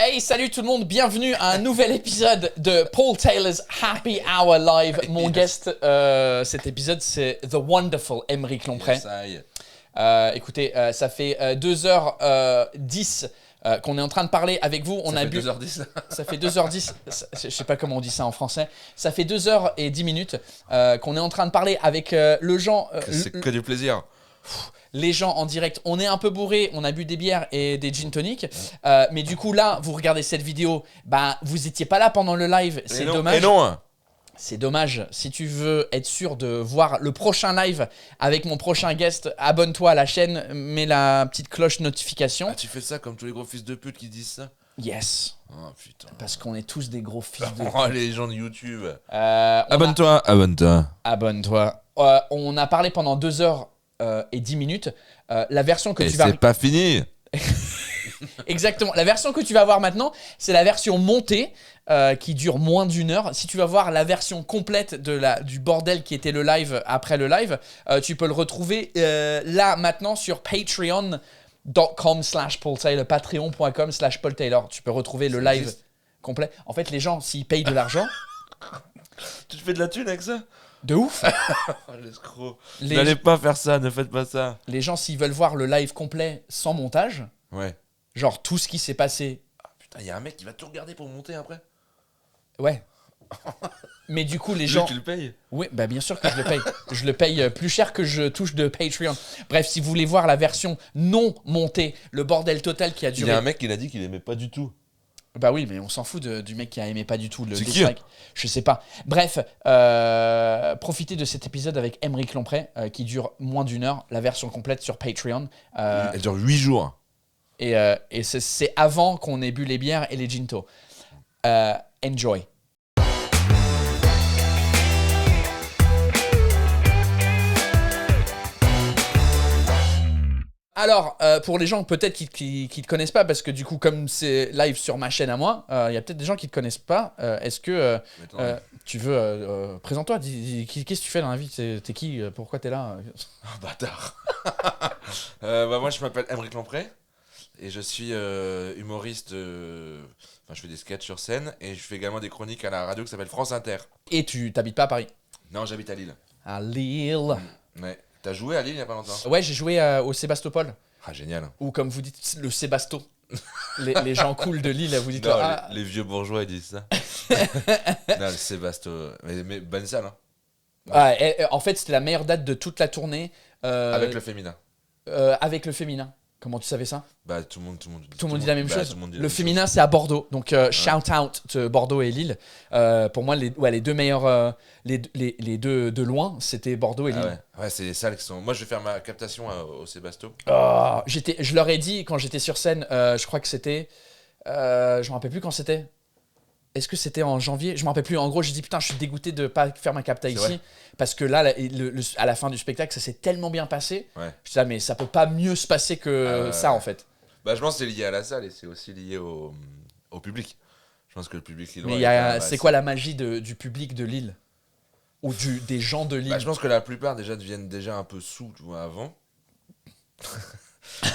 Hey, salut tout le monde, bienvenue à un nouvel épisode de Paul Taylor's Happy Hour Live. Mon guest, cet épisode, c'est The Wonderful Aymeric Lompré. Écoutez, ça fait 2h10 qu'on est en train de parler avec vous. Ça fait 2h10. Ça fait 2h10, je sais pas comment on dit ça en français. Ça fait 2h10 qu'on est en train de parler avec le gens. C'est que du plaisir. Les gens en direct, on est un peu bourrés, on a bu des bières et des gin tonic, mais du coup là, vous regardez cette vidéo, bah vous étiez pas là pendant le live, c'est dommage. Et non. C'est dommage. Si tu veux être sûr de voir le prochain live avec mon prochain guest, abonne-toi à la chaîne, mets la petite cloche notification. Ah, tu fais ça comme tous les gros fils de pute qui disent ça? Yes. Oh putain. Parce qu'on est tous des gros fils de... Oh, les gens de YouTube. Abonne-toi. Abonne-toi. Abonne-toi. On a parlé pendant 2h10. La version que Et tu vas... c'est pas fini. Exactement. La version que tu vas voir maintenant, c'est la version montée qui dure moins d'1 heure. Si tu vas voir la version complète du bordel qui était le live après le live, tu peux le retrouver là maintenant sur patreon.com/Paul Taylor, patreon.com/Paul Taylor. Tu peux retrouver le live complet. En fait, les gens, s'ils payent de l'argent... Tu te fais de la thune avec ça? De ouf. Oh, l'escroc. N'allez pas faire ça, ne faites pas ça. Les gens, s'ils veulent voir le live complet sans montage, Ouais. genre tout ce qui s'est passé... Ah, putain, il y a un mec qui va tout regarder pour monter après. Ouais. Mais du coup, les gens... Tu le payes? Oui, bah bien sûr que je le paye. Je le paye plus cher que je touche de Patreon. Bref, si vous voulez voir la version non montée, le bordel total qui a Il duré... y a un mec qui l'a dit qu'il aimait pas du tout. Bah oui, mais on s'en fout du mec qui a aimé pas du tout le C'est qui? dislike. Je sais pas. Bref, profitez de cet épisode avec Aymeric Lompré qui dure moins d'1 heure, la version complète sur Patreon. Elle dure 8 jours. Et c'est avant qu'on ait bu les bières et les ginto. Enjoy. Alors, pour les gens peut-être qui te connaissent pas, parce que du coup, comme c'est live sur ma chaîne à moi, il y a peut-être des gens qui te connaissent pas. Est-ce que tu veux... présente-toi, qu'est-ce que tu fais dans la vie? T'es qui? Pourquoi t'es là? Oh, bâtard. Bah, moi, je m'appelle Aymeric Lompré et je suis humoriste. Enfin, je fais des sketchs sur scène et je fais également des chroniques à la radio qui s'appelle France Inter. Et tu t'habites pas à Paris? Non, j'habite à Lille. À Lille. Ouais. T'as joué à Lille il y a pas longtemps? Ouais, j'ai joué au Sébastopol. Ah, génial. Ou comme vous dites, le Sébasto. les gens cool de Lille, vous dites... Non, ah, les vieux bourgeois ils disent ça. Non, le Sébasto. Mais bonne salle, hein. ouais, en fait, c'était la meilleure date de toute la tournée. Avec le féminin. Avec le féminin. Comment tu savais ça? Bah, tout le monde dit la même chose. Tout le monde dit la Le même féminin, c'est à Bordeaux. Donc, shout out de Bordeaux et Lille. Pour moi, les deux meilleurs, les deux de loin, c'était Bordeaux et Lille. Ah ouais, c'est les salles qui sont. Moi, je vais faire ma captation au Sébasto. Oh, je leur ai dit quand j'étais sur scène, je crois que c'était. Je me rappelle plus quand c'était. Est-ce que c'était en janvier? Je me rappelle plus. En gros, j'ai dit putain, je suis dégoûté de pas faire ma capta ici. Vrai. Parce que là, à la fin du spectacle, ça s'est tellement bien passé. Ouais. Je dis, ah, mais ça peut pas mieux se passer que ça, en fait. Bah, je pense que c'est lié à la salle et c'est aussi lié au public. Je pense que le public lillois. Mais c'est quoi la magie du public de Lille? Ou des gens de Lille? Bah, je pense que la plupart déjà deviennent déjà un peu sous, tu vois, avant.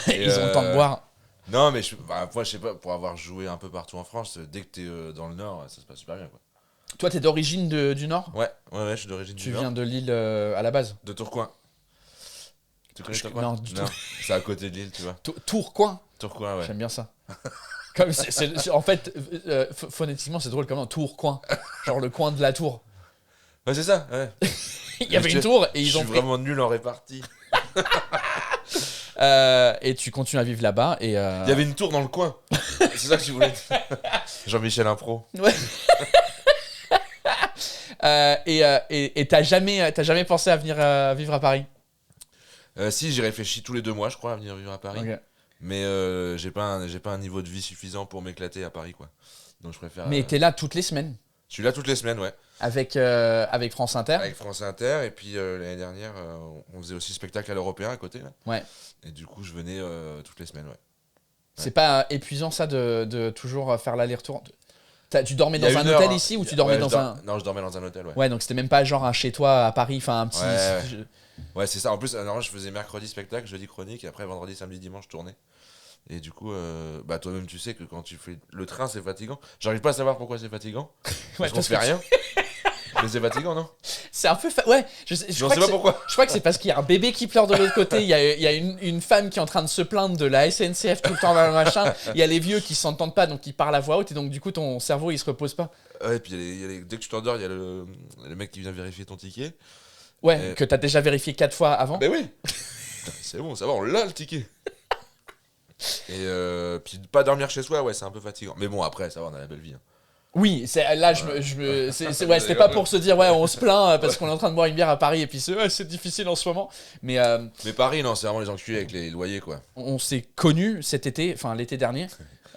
Ils ont le temps de boire. Non, mais moi, je sais pas, pour avoir joué un peu partout en France, dès que t'es dans le Nord, ça se passe super bien, quoi. Toi, t'es d'origine du Nord? Ouais, je suis d'origine du Tu Nord. viens de Lille à la base? De Tourcoing. Tu connais Tourcoing? Non, du tout. C'est à côté de Lille, tu vois. Tourcoing? Tourcoing, ouais. J'aime bien ça. Comme en fait, phonétiquement, c'est drôle comme Tourcoing. Genre le coin de la tour. Ouais, c'est ça, ouais. Il y avait une tour et ils ont Je suis vraiment nul en répartie. et tu continues à vivre là-bas et... Il y avait une tour dans le coin. C'est ça que tu voulais dire. Jean-Michel Impro. Ouais. Et t'as jamais pensé à venir vivre à Paris? Si, j'y réfléchis tous les 2 mois, je crois, à venir vivre à Paris. Okay. Mais j'ai pas un niveau de vie suffisant pour m'éclater à Paris, quoi. Donc je préfère... Mais t'es là toutes les semaines? Je suis là toutes les semaines, ouais. Avec France Inter? Avec France Inter, et puis l'année dernière, on faisait aussi spectacle à l'Européen à côté, là. Ouais. Et du coup, je venais toutes les semaines, ouais. C'est pas épuisant, ça, de toujours faire l'aller-retour? Tu dormais dans un hôtel ici ou tu dormais dans un... Non, je dormais dans un hôtel, ouais. Ouais, donc c'était même pas genre un chez toi à Paris, enfin un petit... Ouais, c'est ça. En plus, alors, je faisais mercredi spectacle, jeudi chronique, et après vendredi, samedi, dimanche, tournée. Et du coup, bah toi-même, tu sais que quand tu fais le train, c'est fatigant. J'arrive pas à savoir pourquoi c'est fatigant. Parce qu'on se fait rien. Mais c'est fatigant, non? C'est un peu. Ouais, je sais pas pourquoi. Je crois que c'est parce qu'il y a un bébé qui pleure de l'autre côté. Il y a une femme qui est en train de se plaindre de la SNCF tout le temps dans le machin. Il y a les vieux qui s'entendent pas, donc ils parlent à voix haute. Et donc, du coup, ton cerveau, il se repose pas. Ouais, et puis dès que tu t'endors, il y a le mec qui vient vérifier ton ticket. Ouais, que t'as déjà vérifié 4 fois avant. Ben oui. C'est bon, ça va, on l'a le ticket. Et puis pas dormir chez soi, ouais, c'est un peu fatigant. Mais bon, après, ça va, on a la belle vie. Hein. Oui, là, c'était pas pour se dire, ouais, on se plaint parce qu'on est en train de boire une bière à Paris et puis c'est difficile en ce moment. Mais Paris, non, c'est vraiment les enculés avec les loyers, quoi. On s'est connus cet été, enfin l'été dernier.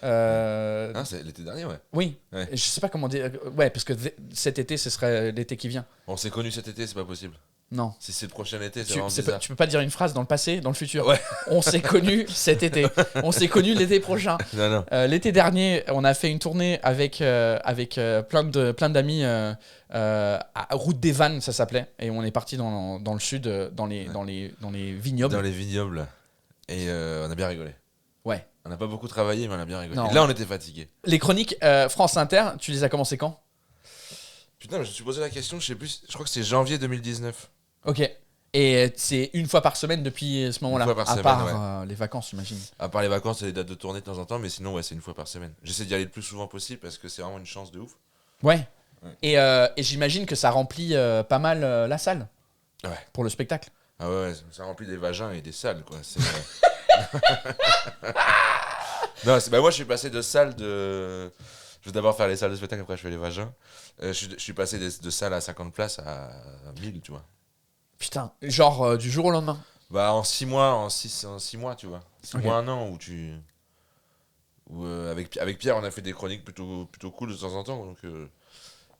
C'est l'été dernier, ouais. Oui, ouais. Je sais pas comment dire. Ouais, parce que cet été, ce serait l'été qui vient. On s'est connus cet été, c'est pas possible. Non. Si c'est le prochain été, c'est vraiment bizarre. Tu peux pas dire une phrase dans le passé, dans le futur. Ouais. On s'est connus cet été. On s'est connus l'été prochain. Non. L'été dernier, on a fait une tournée avec plein d'amis à Route des Vannes, ça s'appelait. Et on est parti dans le sud, dans les vignobles. Dans les vignobles. Et on a bien rigolé. Ouais. On n'a pas beaucoup travaillé, mais on a bien rigolé. Non. Et là, on était fatigués. Les chroniques France Inter, tu les as commencées quand? Putain, mais je me suis posé la question, je sais plus. Je crois que c'est janvier 2019. Ok. Et c'est une fois par semaine depuis ce moment-là. Une fois par semaine, part les vacances, j'imagine. À part les vacances et les dates de tournée de temps en temps, mais sinon, ouais, c'est une fois par semaine. J'essaie d'y aller le plus souvent possible parce que c'est vraiment une chance de ouf. Ouais. Et j'imagine que ça remplit pas mal la salle. Ouais. Pour le spectacle. Ah ouais, ça remplit des vagins et des salles, quoi. Non, moi, je suis passé de salles de. Je vais d'abord faire les salles de spectacle, après je fais les vagins. Je suis passé de salles à 50 places à 1000, tu vois. Putain, genre du jour au lendemain. Bah en 6 mois, en 6 mois, tu vois. 6 mois, 1 an, où avec Pierre, on a fait des chroniques plutôt cool de temps en temps. Donc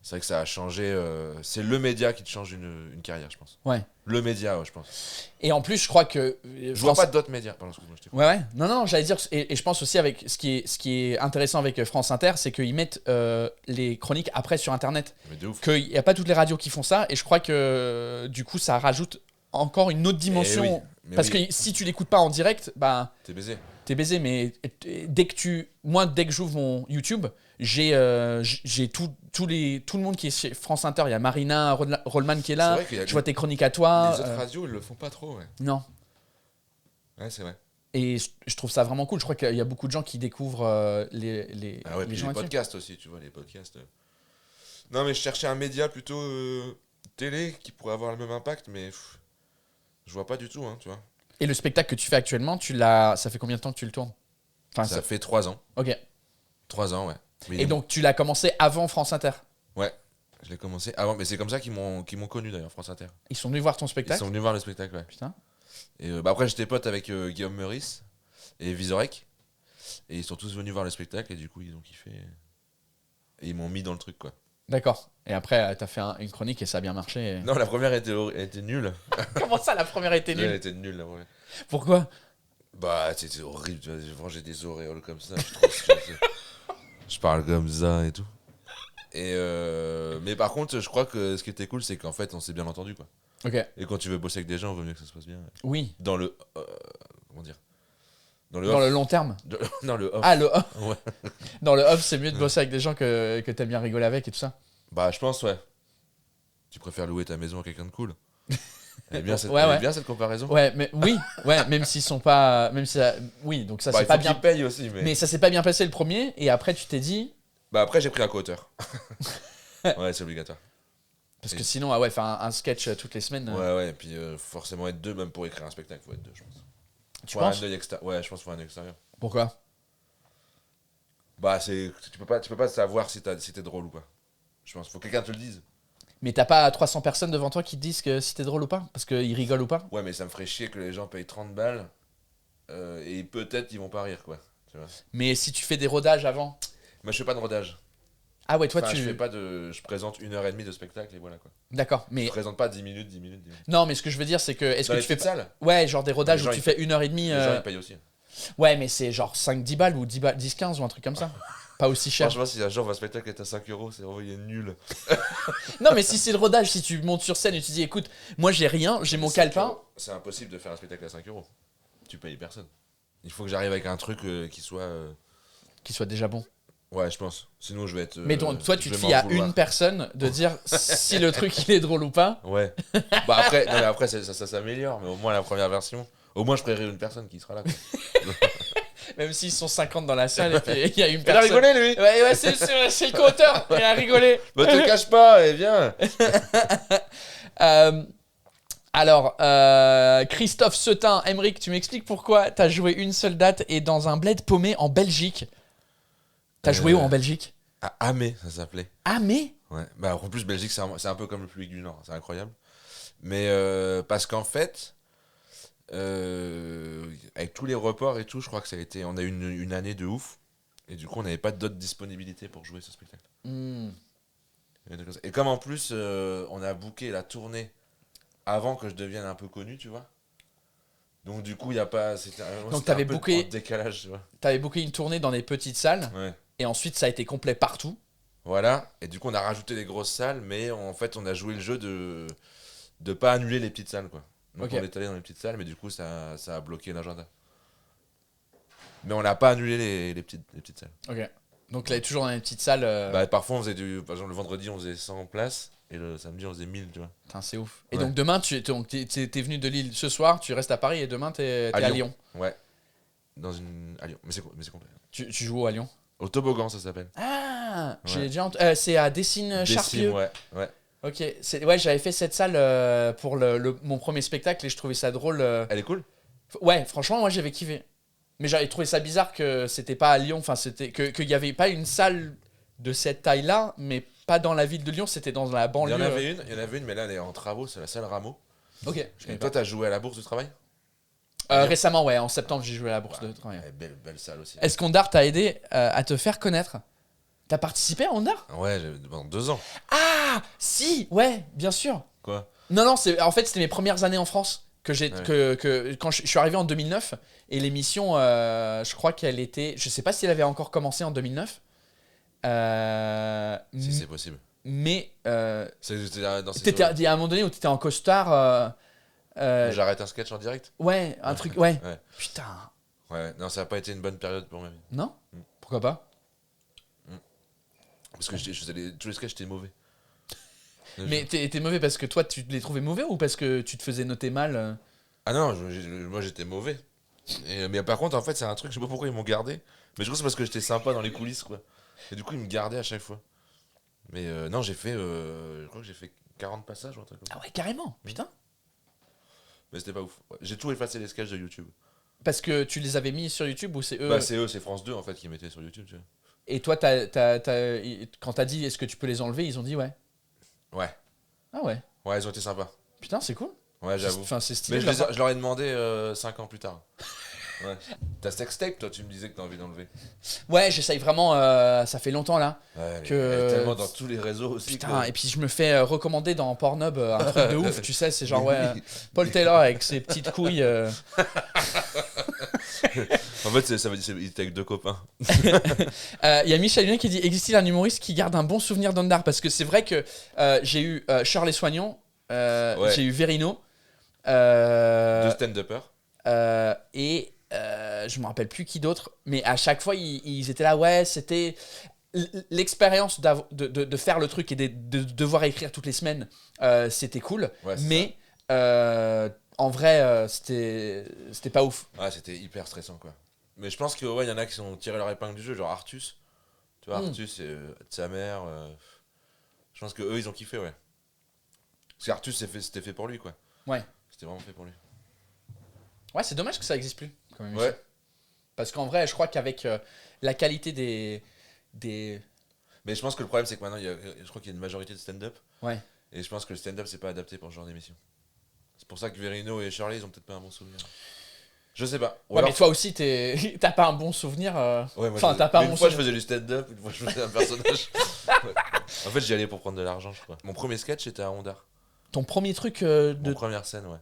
c'est vrai que ça a changé. C'est le média qui te change une carrière, je pense. Ouais. Le média, ouais, je pense. Et en plus, je crois que. Je vois pas d'autres médias. Pardon, excuse-moi, je t'ai coupé. Ouais. Non, j'allais dire. Et je pense aussi avec ce qui est intéressant avec France Inter, c'est qu'ils mettent les chroniques après sur Internet. Mais de ouf. Qu'il n'y a pas toutes les radios qui font ça. Et je crois que du coup, ça rajoute encore une autre dimension. Parce que si tu l'écoutes pas en direct, bah. T'es baisé. T'es baisé, mais dès que j'ouvre mon YouTube, j'ai tout le monde qui est chez France Inter. Il y a Marina Rollman qui est là. Je vois tes chroniques à toi. Les autres radios, ils le font pas trop, ouais. Non. Ouais, c'est vrai. Et je trouve ça vraiment cool. Je crois qu'il y a beaucoup de gens qui découvrent les gens les podcasts aussi, tu vois, les podcasts. Non, mais je cherchais un média plutôt télé qui pourrait avoir le même impact, mais je vois pas du tout, hein, tu vois. Et le spectacle que tu fais actuellement, ça fait combien de temps que tu le tournes? Enfin, ça fait 3 ans. Ok. 3 ans, ouais. Et donc tu l'as commencé avant France Inter? Ouais, je l'ai commencé avant, mais c'est comme ça qu'ils m'ont connu d'ailleurs, France Inter. Ils sont venus voir ton spectacle? Ils sont venus voir le spectacle, ouais. Putain. Et après, j'étais pote avec Guillaume Meurice et Vizorek. Et ils sont tous venus voir le spectacle et du coup, ils ont kiffé. Et ils m'ont mis dans le truc, quoi. D'accord. Et après, t'as fait une chronique et ça a bien marché. Non, la première était nulle. Comment ça, la première était nulle? Elle était nulle, la première. Pourquoi? Bah, c'était horrible. Tu vois, j'ai rangé des auréoles comme ça. Je suis trop stressé. Je parle comme ça et tout. Et mais par contre, je crois que ce qui était cool, c'est qu'en fait, on s'est bien entendu, quoi. Ok. Et quand tu veux bosser avec des gens, il vaut mieux que ça se passe bien. Oui. Dans le comment dire? Dans le long terme. Dans le off. Ah, le off. Ouais. Dans le off, c'est mieux de bosser avec des gens que t'aimes bien rigoler avec et tout ça. Bah, je pense, ouais. Tu préfères louer ta maison à quelqu'un de cool. Elle est bien cette comparaison. Ouais, mais oui, ouais, même s'ils sont pas, même si oui, donc ça c'est pas bien. Paye aussi, mais ça s'est pas bien passé le premier, et après tu t'es dit. Bah après j'ai pris un co-auteur. Ouais, c'est obligatoire. Parce que sinon, ah ouais, faire un sketch toutes les semaines. Ouais, et puis forcément être deux, même pour écrire un spectacle, faut être deux, je pense. Tu penses? Ouais, je pense qu'il faut un œil extérieur. Pourquoi? Bah tu peux pas savoir si t'es drôle ou pas. Je pense, faut que quelqu'un te le dise. Mais t'as pas 300 personnes devant toi qui te disent que si t'es drôle ou pas? Parce qu'ils rigolent ou pas? Ouais, mais ça me ferait chier que les gens payent 30 balles et peut-être ils vont pas rire, quoi. Tu vois. Mais si tu fais des rodages avant? Moi, je fais pas de rodage. Ah ouais, toi je fais pas je présente 1h30 de spectacle et voilà, quoi. D'accord, mais. Je présente pas 10 minutes. Non, mais ce que je veux dire, c'est que. Est-ce que tu fais salle? Ouais, genre des rodages où tu fais 1h30. Les gens, ils payent aussi. Ouais, mais c'est genre 5-10 balles ou 10-15 ou un truc comme ça. Pas aussi cher. Franchement, si un jour un spectacle est à 5 €, c'est vraiment nul. Non, mais si c'est le rodage, si tu montes sur scène et tu dis écoute, moi j'ai rien, j'ai mon calepin. C'est impossible de faire un spectacle à 5 €. Tu payes personne. Il faut que j'arrive avec un truc qui soit... Qui soit déjà bon. Ouais, je pense. Sinon, je vais être... Mais donc, toi, tu te fies à une personne de dire si le truc, il est drôle ou pas. Ouais. Bah après, non, mais après ça s'améliore, mais au moins la première version... Au moins, je paierai une personne qui sera là, quoi. Même s'ils sont 50 dans la salle et puis il y a une Il a personne... rigolé, lui. Ouais, c'est le co-auteur. Il a rigolé. Bah, te cache pas, et viens. Alors, Christophe Setin, Emric, tu m'expliques pourquoi t'as joué une seule date et dans un bled paumé en Belgique. T'as joué où en Belgique? À Amé, ça s'appelait. Amé? Ouais. Bah, en plus, Belgique, c'est un peu comme le public du Nord, c'est incroyable. Mais parce qu'en fait, avec tous les reports et tout, je crois que ça a été... On a eu une année de ouf. Et du coup, on n'avait pas d'autres disponibilités pour jouer ce spectacle. Et comme en plus, on a booké la tournée avant que je devienne un peu connu, tu vois. Donc du coup, il y a pas... Donc t'avais booké... décalage, tu vois. T'avais booké une tournée dans des petites salles. Ouais. Et ensuite, ça a été complet partout. Voilà. Et du coup, on a rajouté des grosses salles, mais en fait, on a joué le jeu de pas annuler les petites salles, quoi. Donc on est allé dans les petites salles, mais du coup, ça a bloqué l'agenda. Mais on n'a pas annulé les petites salles. Ok. Donc là, toujours dans les petites salles. Bah, parfois, on faisait par exemple, le vendredi, on faisait 100 places. Et le samedi, on faisait 1000, tu vois. Putain, c'est ouf. Et donc demain, t'es venu de Lille ce soir, tu restes à Paris et demain, t'es à Lyon. Ouais. À Lyon. Mais c'est complet. Tu joues où à Lyon? Au toboggan, ça s'appelle. Ah, Ouais. j'ai déjà c'est à Dessines-Charpieu. Ouais. Ok, ouais, j'avais fait cette salle pour mon premier spectacle et je trouvais ça drôle. Elle est cool. Ouais, franchement, moi j'avais kiffé. Mais j'avais trouvé ça bizarre que c'était pas à Lyon, enfin qu'il y avait pas une salle de cette taille-là, mais pas dans la ville de Lyon, c'était dans la banlieue. Il y en avait une, mais là elle est en travaux, c'est la salle Rameau. Ok. Et toi, t'as joué à la Bourse du Travail? Récemment, ouais, en septembre, j'ai joué à la Bourse de Travail. Belle salle aussi. Est-ce qu'Ondar t'a aidé à te faire connaître? T'as participé à Ondar? Ouais, pendant 2 ans. Ah, si, ouais, bien sûr. Quoi? Non, en fait, c'était mes premières années en France. Quand je suis arrivé en 2009, et l'émission, je crois qu'elle était... Je sais pas si elle avait encore commencé en 2009. Si c'est possible. Mais il il y a un moment donné où tu étais en costard. J'arrête un sketch en direct? Ouais, un truc, ouais. Putain. Ouais, non, ça n'a pas été une bonne période pour ma vie. Non? Pourquoi pas? Parce que tous les sketchs, j'étais mauvais. Mais t'es mauvais parce que toi, tu les trouvais mauvais ou parce que tu te faisais noter mal? Ah non, moi j'étais mauvais. Mais par contre, en fait, c'est un truc, je sais pas pourquoi ils m'ont gardé. Mais je crois que c'est parce que j'étais sympa dans les coulisses, quoi. Et du coup, ils me gardaient à chaque fois. Mais non, je crois que j'ai fait 40 passages ou un truc comme ça. Ah ouais, carrément, putain. Mais c'était pas ouf. Ouais. J'ai toujours effacé les sketchs de YouTube. Parce que tu les avais mis sur YouTube ou c'est eux? Bah, c'est eux, c'est France 2 en fait qui mettaient sur YouTube, tu vois. Et toi, quand t'as dit est-ce que tu peux les enlever, ils ont dit ouais. Ouais. Ah ouais. Ouais, ils ont été sympas. Putain, c'est cool. Ouais, j'avoue. Enfin, c'est stylé. Mais je leur ai demandé 5 ans plus tard. Ouais. T'as sextape, toi, tu me disais que t'as envie d'enlever. Ouais, j'essaye vraiment, ça fait longtemps là. Ouais, elle est tellement dans tous les réseaux aussi. Putain, et puis je me fais recommander dans Pornhub un truc de ouf, tu sais, c'est genre, ouais, Paul Taylor avec ses petites couilles. En fait, ça veut dire qu'il était avec 2 copains. Il y a Michel Lien qui dit existe-t-il un humoriste qui garde un bon souvenir d'Ondar? Parce que c'est vrai que j'ai eu Shirley Soignon, j'ai eu Verino. Deux stand-uppers. Et je me rappelle plus qui d'autre, mais à chaque fois ils étaient là, ouais, c'était l'expérience de faire le truc et de devoir écrire toutes les semaines, c'était cool, ouais, mais en vrai c'était pas ouf. Ouais, c'était hyper stressant quoi. Mais je pense qu'il y en a qui sont tirés leur épingle du jeu, genre Artus. Tu vois, Artus et sa mère. Je pense qu'eux ils ont kiffé, ouais. Parce qu'Artus c'était fait pour lui quoi. Ouais. C'était vraiment fait pour lui. Ouais, c'est dommage que ça existe plus quand même. Ouais. Parce qu'en vrai, je crois qu'avec la qualité des... Mais je pense que le problème c'est que maintenant je crois qu'il y a une majorité de stand-up. Ouais. Et je pense que le stand-up c'est pas adapté pour ce genre d'émission. C'est pour ça que Verino et Shirley ils ont peut-être pas un bon souvenir. Je sais pas. Ouais, alors... mais toi aussi t'as pas un bon souvenir. Ouais, moi, enfin, t'as pas un bon une fois je faisais du stand-up, une fois je faisais un personnage. Ouais. En fait j'y allais pour prendre de l'argent je crois. Mon premier sketch c'était à Ondar. Ton premier truc Mon première scène, ouais.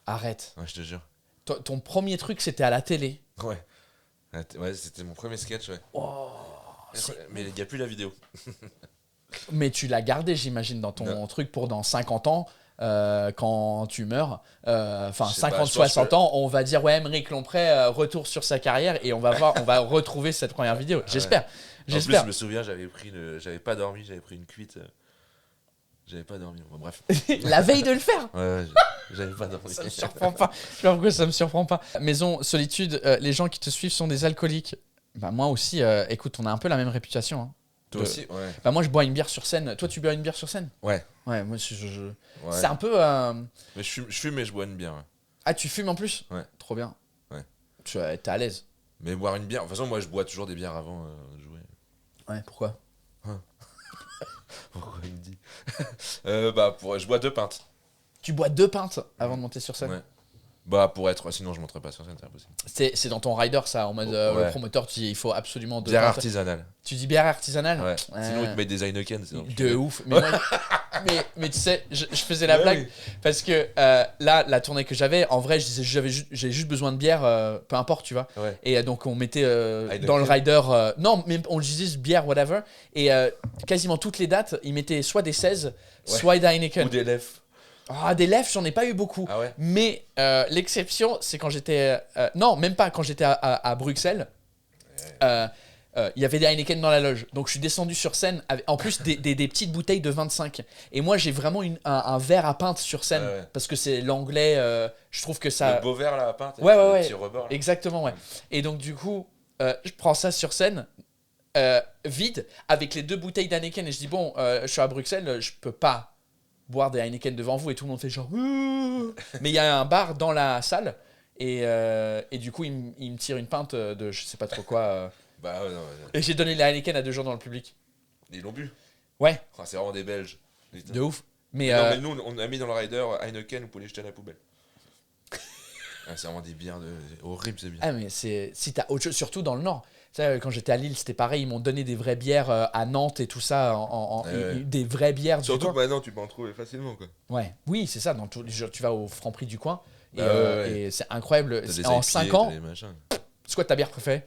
Arrête. Ouais, je te jure. Ton premier truc c'était à la télé. Ouais. Ouais, c'était mon premier sketch, ouais. Oh, mais il n'y a plus la vidéo. Mais tu l'as gardé, j'imagine, dans ton truc pour dans 50 ans. quand tu meurs, enfin Je sais pas, 50-60 ans, on va dire ouais, Aymeric Lompré retour sur sa carrière et on va retrouver cette première vidéo. J'espère. En plus, je me souviens, j'avais pas dormi, j'avais pris une cuite. J'avais pas dormi. Bon, bref. La veille de le faire. Ouais, j'avais pas dormi. Ça me surprend pas. Je sais pas pourquoi ça me surprend pas. Maison Solitude, les gens qui te suivent sont des alcooliques. Bah moi aussi. Écoute, on a un peu la même réputation. Hein. Toi aussi, ouais. Bah moi je bois une bière sur scène. Toi tu bois une bière sur scène? Ouais. Ouais, moi Ouais. c'est un peu. Mais je fume et je bois une bière. Ouais. Ah, tu fumes en plus? Ouais. Trop bien. Ouais. T'es à l'aise. Mais boire une bière. De toute façon, moi je bois toujours des bières avant de jouer. Ouais, pourquoi? Pourquoi il me dit bah je bois 2 pintes. Tu bois 2 pintes avant de monter sur scène? Ouais. Bah pour être. Sinon je monterais pas sur scène, c'est impossible. C'est dans ton rider ça, en mode Ouais. le promoteur, tu dis il faut absolument 2 Bière pintes. artisanale. Tu dis bière artisanale? Ouais. Sinon ils te mettent des Heineken. De ouf. Mais, moi, mais tu sais, je faisais la blague parce que là, la tournée que j'avais, en vrai, je disais j'ai juste besoin de bière, peu importe, tu vois. Ouais. Et donc on mettait dans le rider, non, mais on disait bière, whatever. Et quasiment toutes les dates, ils mettaient soit des 16, soit des Heineken. Ou des lèvres. Ah, des lèvres, j'en ai pas eu beaucoup. Ah ouais. Mais l'exception, c'est quand j'étais. Non, même pas quand j'étais à Bruxelles. Il y avait des Heineken dans la loge. Donc je suis descendu sur scène avec, en plus des petites bouteilles de 25. Et moi j'ai vraiment un verre à pinte sur scène. Ouais. Parce que c'est l'anglais. Je trouve que ça. Le beau verre là à pinte. Ouais. Le petit rebord, là. Exactement, ouais. Et donc du coup, je prends ça sur scène. Vide avec les 2 bouteilles d'Heineken. Et je dis bon, je suis à Bruxelles, je peux pas boire des Heineken devant vous. Et tout le monde fait genre. Mais il y a un bar dans la salle. Et du coup, il me tire une pinte de je sais pas trop quoi. Bah ouais, non. Et j'ai donné les Heineken à 2 gens dans le public. Ils l'ont bu. Ouais, Oh, c'est vraiment des Belges. de ouf. Mais, Non, mais nous, on a mis dans le rider Heineken, vous pouvez les jeter à la poubelle. C'est vraiment des bières horribles, ces bières. ah, mais si t'as autre chose, surtout dans le Nord. Tu sais, quand j'étais à Lille, c'était pareil. Ils m'ont donné des vraies bières à Nantes et tout ça. Des vraies bières. Surtout que maintenant, tu peux en trouver facilement, quoi. Ouais, oui, c'est ça. Tu vas au Franprix du coin. Et, Ouais. et c'est incroyable. T'as des En IPA, 5 ans, t'as des machins. c'est quoi ta bière préférée?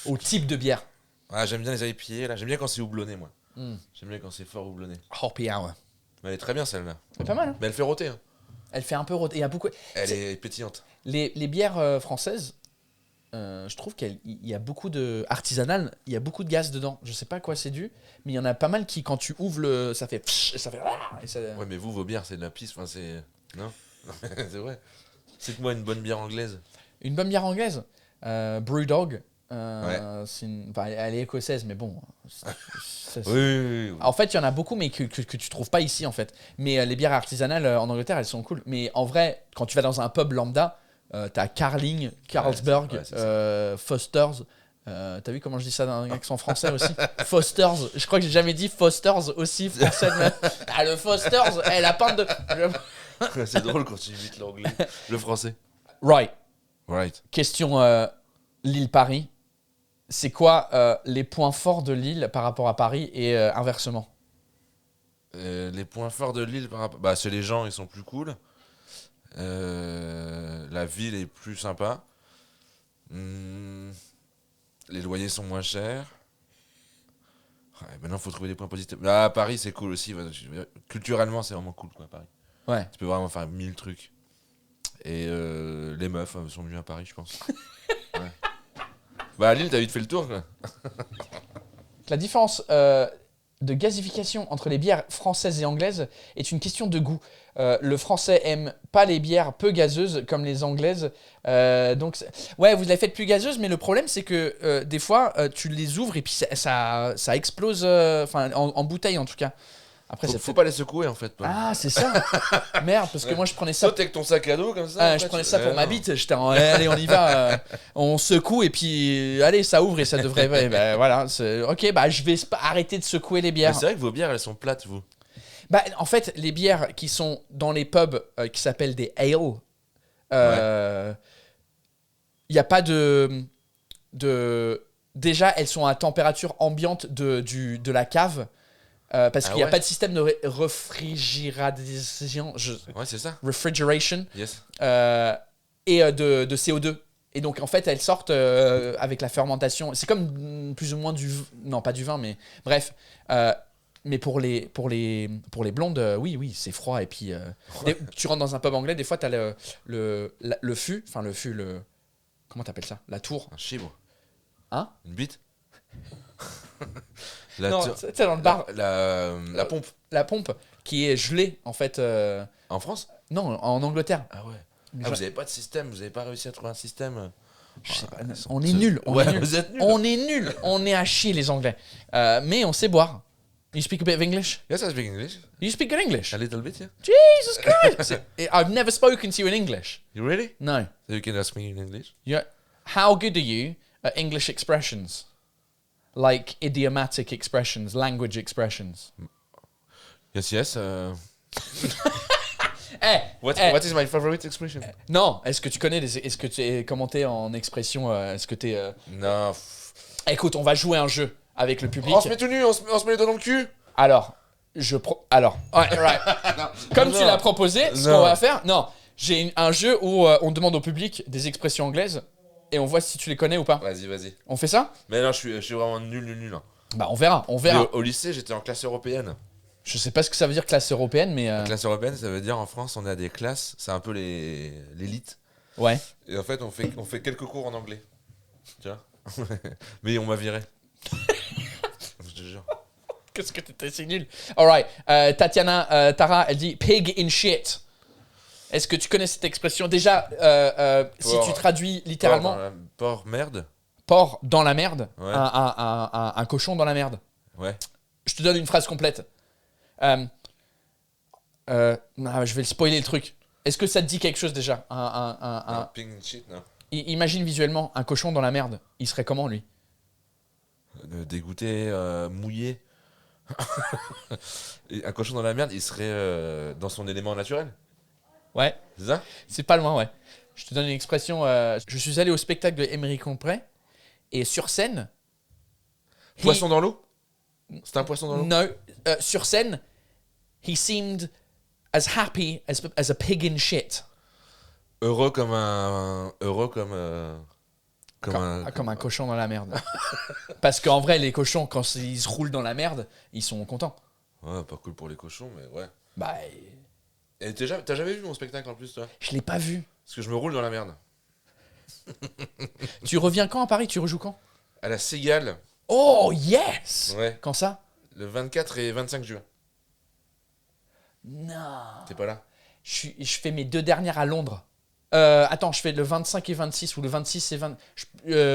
Au type de bière. Ah, j'aime bien les IPA, là. J'aime bien quand c'est houblonné, moi. Mm. J'aime bien quand c'est fort houblonné. Hoppy Hour. Mais elle est très bien, celle-là. C'est pas mal. Hein. Mais elle fait rôter, hein. Elle fait un peu. Il y a beaucoup. Elle est pétillante. Les bières françaises, je trouve qu'il y a beaucoup de artisanales, il y a beaucoup de gaz dedans. Je sais pas à quoi c'est dû, mais il y en a pas mal qui, quand tu ouvres ça fait et ça fait. Et ça... Ouais, mais vos bières, c'est de la pisse. Enfin, c'est. Non. C'est vrai. Cite-moi une bonne bière anglaise. Une bonne bière anglaise, Brewdog. Ouais. Elle est écossaise, mais bon. Oui. En fait, il y en a beaucoup, mais que tu trouves pas ici, en fait. Mais les bières artisanales en Angleterre, elles sont cool. Mais en vrai, quand tu vas dans un pub lambda, t'as Carling, Carlsberg, Foster's. T'as vu comment je dis ça dans un accent français aussi? Foster's. Je crois que j'ai jamais dit Foster's aussi français. Ah, le Foster's, la pinte de. C'est drôle quand tu imites l'anglais. Le français. Right. Question Lille-Paris. C'est quoi les points forts de Lille par rapport à Paris et inversement? Les points forts de Lille par rapport. Bah, c'est les gens, ils sont plus cool. La ville est plus sympa. Les loyers sont moins chers. Ouais, maintenant, il faut trouver des points positifs. Là, à Paris, c'est cool aussi. Culturellement, c'est vraiment cool, quoi, Paris. Ouais. Tu peux vraiment faire 1000 trucs. Et les meufs sont mieux à Paris, je pense. Ouais. Bah, à Lille, t'as vite fait le tour, quoi. La différence de gazification entre les bières françaises et anglaises est une question de goût. Le français aime pas les bières peu gazeuses comme les anglaises. Ouais, vous les faites plus gazeuses, mais le problème c'est que des fois tu les ouvres et puis ça explose, en bouteille en tout cas. Après, faut pas les secouer en fait. Paul. Ah, c'est ça. Merde, parce que moi je prenais ça. Saute avec ton sac à dos comme ça. Je prenais ça pour ma bite. J'étais en allez, on y va. On secoue et puis allez, ça ouvre et ça devrait. Voilà. Ok, je vais arrêter de secouer les bières. Mais c'est vrai que vos bières elles sont plates, vous. En fait, les bières qui sont dans les pubs qui s'appellent des ale, il n'y a pas de. Déjà, elles sont à température ambiante de la cave. Parce qu'il n'y a pas de système de réfrigération. Ouais, c'est ça. Refrigeration. Yes. Et de CO2. Et donc, en fait, elles sortent avec la fermentation. C'est comme plus ou moins non, pas du vin, mais bref. Mais pour les blondes, oui, c'est froid. Et puis, tu rentres dans un pub anglais, des fois, tu as le fût. Enfin, le fût, comment t'appelles ça? La tour. Un chibre. Hein? Une bite. Non, c'est dans le bar. La pompe. La pompe qui est gelée, en fait. En France? Non, en Angleterre. Ah ouais. Vous avez pas de système, vous avez pas réussi à trouver un système. Je sais pas, on est nuls. Vous êtes nuls. On est nuls. On est à chier, les Anglais. Mais on sait boire. You speak a bit of English? Yes, I speak English. You speak good English? A little bit, yeah. Jesus Christ! I've never spoken to you in English. You really? No. So you can ask me in English? How good are you at English expressions? Like idiomatic expressions, language expressions. Yes. What is my favorite expression? Non, est-ce que tu connais est-ce que tu es commenté en expression est-ce que tu es Non. Écoute, on va jouer un jeu avec le public. On se met tout nu, on se met les doigts dans le cul. Alors, ouais, right. Comme tu l'as proposé, ce qu'on va faire, j'ai un jeu où on demande au public des expressions anglaises et on voit si tu les connais ou pas. Vas-y. On fait ça? Mais non, je suis vraiment nul. Hein. Bah on verra. Au lycée, j'étais en classe européenne. Je sais pas ce que ça veut dire classe européenne, mais... Classe européenne, ça veut dire en France, on a des classes, c'est un peu l'élite. Ouais. Et en fait, on fait quelques cours en anglais. Tu vois. Mais on m'a viré. Je te jure. Qu'est-ce que t'étais si nul. Alright, Tatiana Tara, elle dit pig in shit. Est-ce que tu connais cette expression? Déjà, si tu traduis littéralement... Porc merde. Porc dans la merde. Ouais. Un cochon dans la merde. Ouais. Je te donne une phrase complète. Je vais le spoiler le truc. Est-ce que ça te dit quelque chose déjà? Pig in shit, non. Imagine visuellement un cochon dans la merde. Il serait comment lui? Dégoûté, mouillé. Et un cochon dans la merde, il serait dans son élément naturel. Ouais. C'est ça? C'est pas loin, ouais. Je te donne une expression. Je suis allé au spectacle de Émeric Lompré et sur scène. Poisson dans l'eau? C'était un poisson dans l'eau? No. Sur scène, he seemed as happy as a pig in shit. Heureux comme un cochon dans la merde. Parce qu'en vrai, les cochons, quand ils se roulent dans la merde, ils sont contents. Ouais, pas cool pour les cochons, mais ouais. Bah. Et t'as jamais vu mon spectacle en plus, toi? Je l'ai pas vu. Parce que je me roule dans la merde. Tu reviens quand à Paris? Tu rejoues quand? À la Cigale. Oh, yes! Ouais. Quand ça? Le 24 et 25 juin. Non. T'es pas là? Je fais mes 2 dernières à Londres. Attends, je fais le 25 et 26 ou le 26 et 20.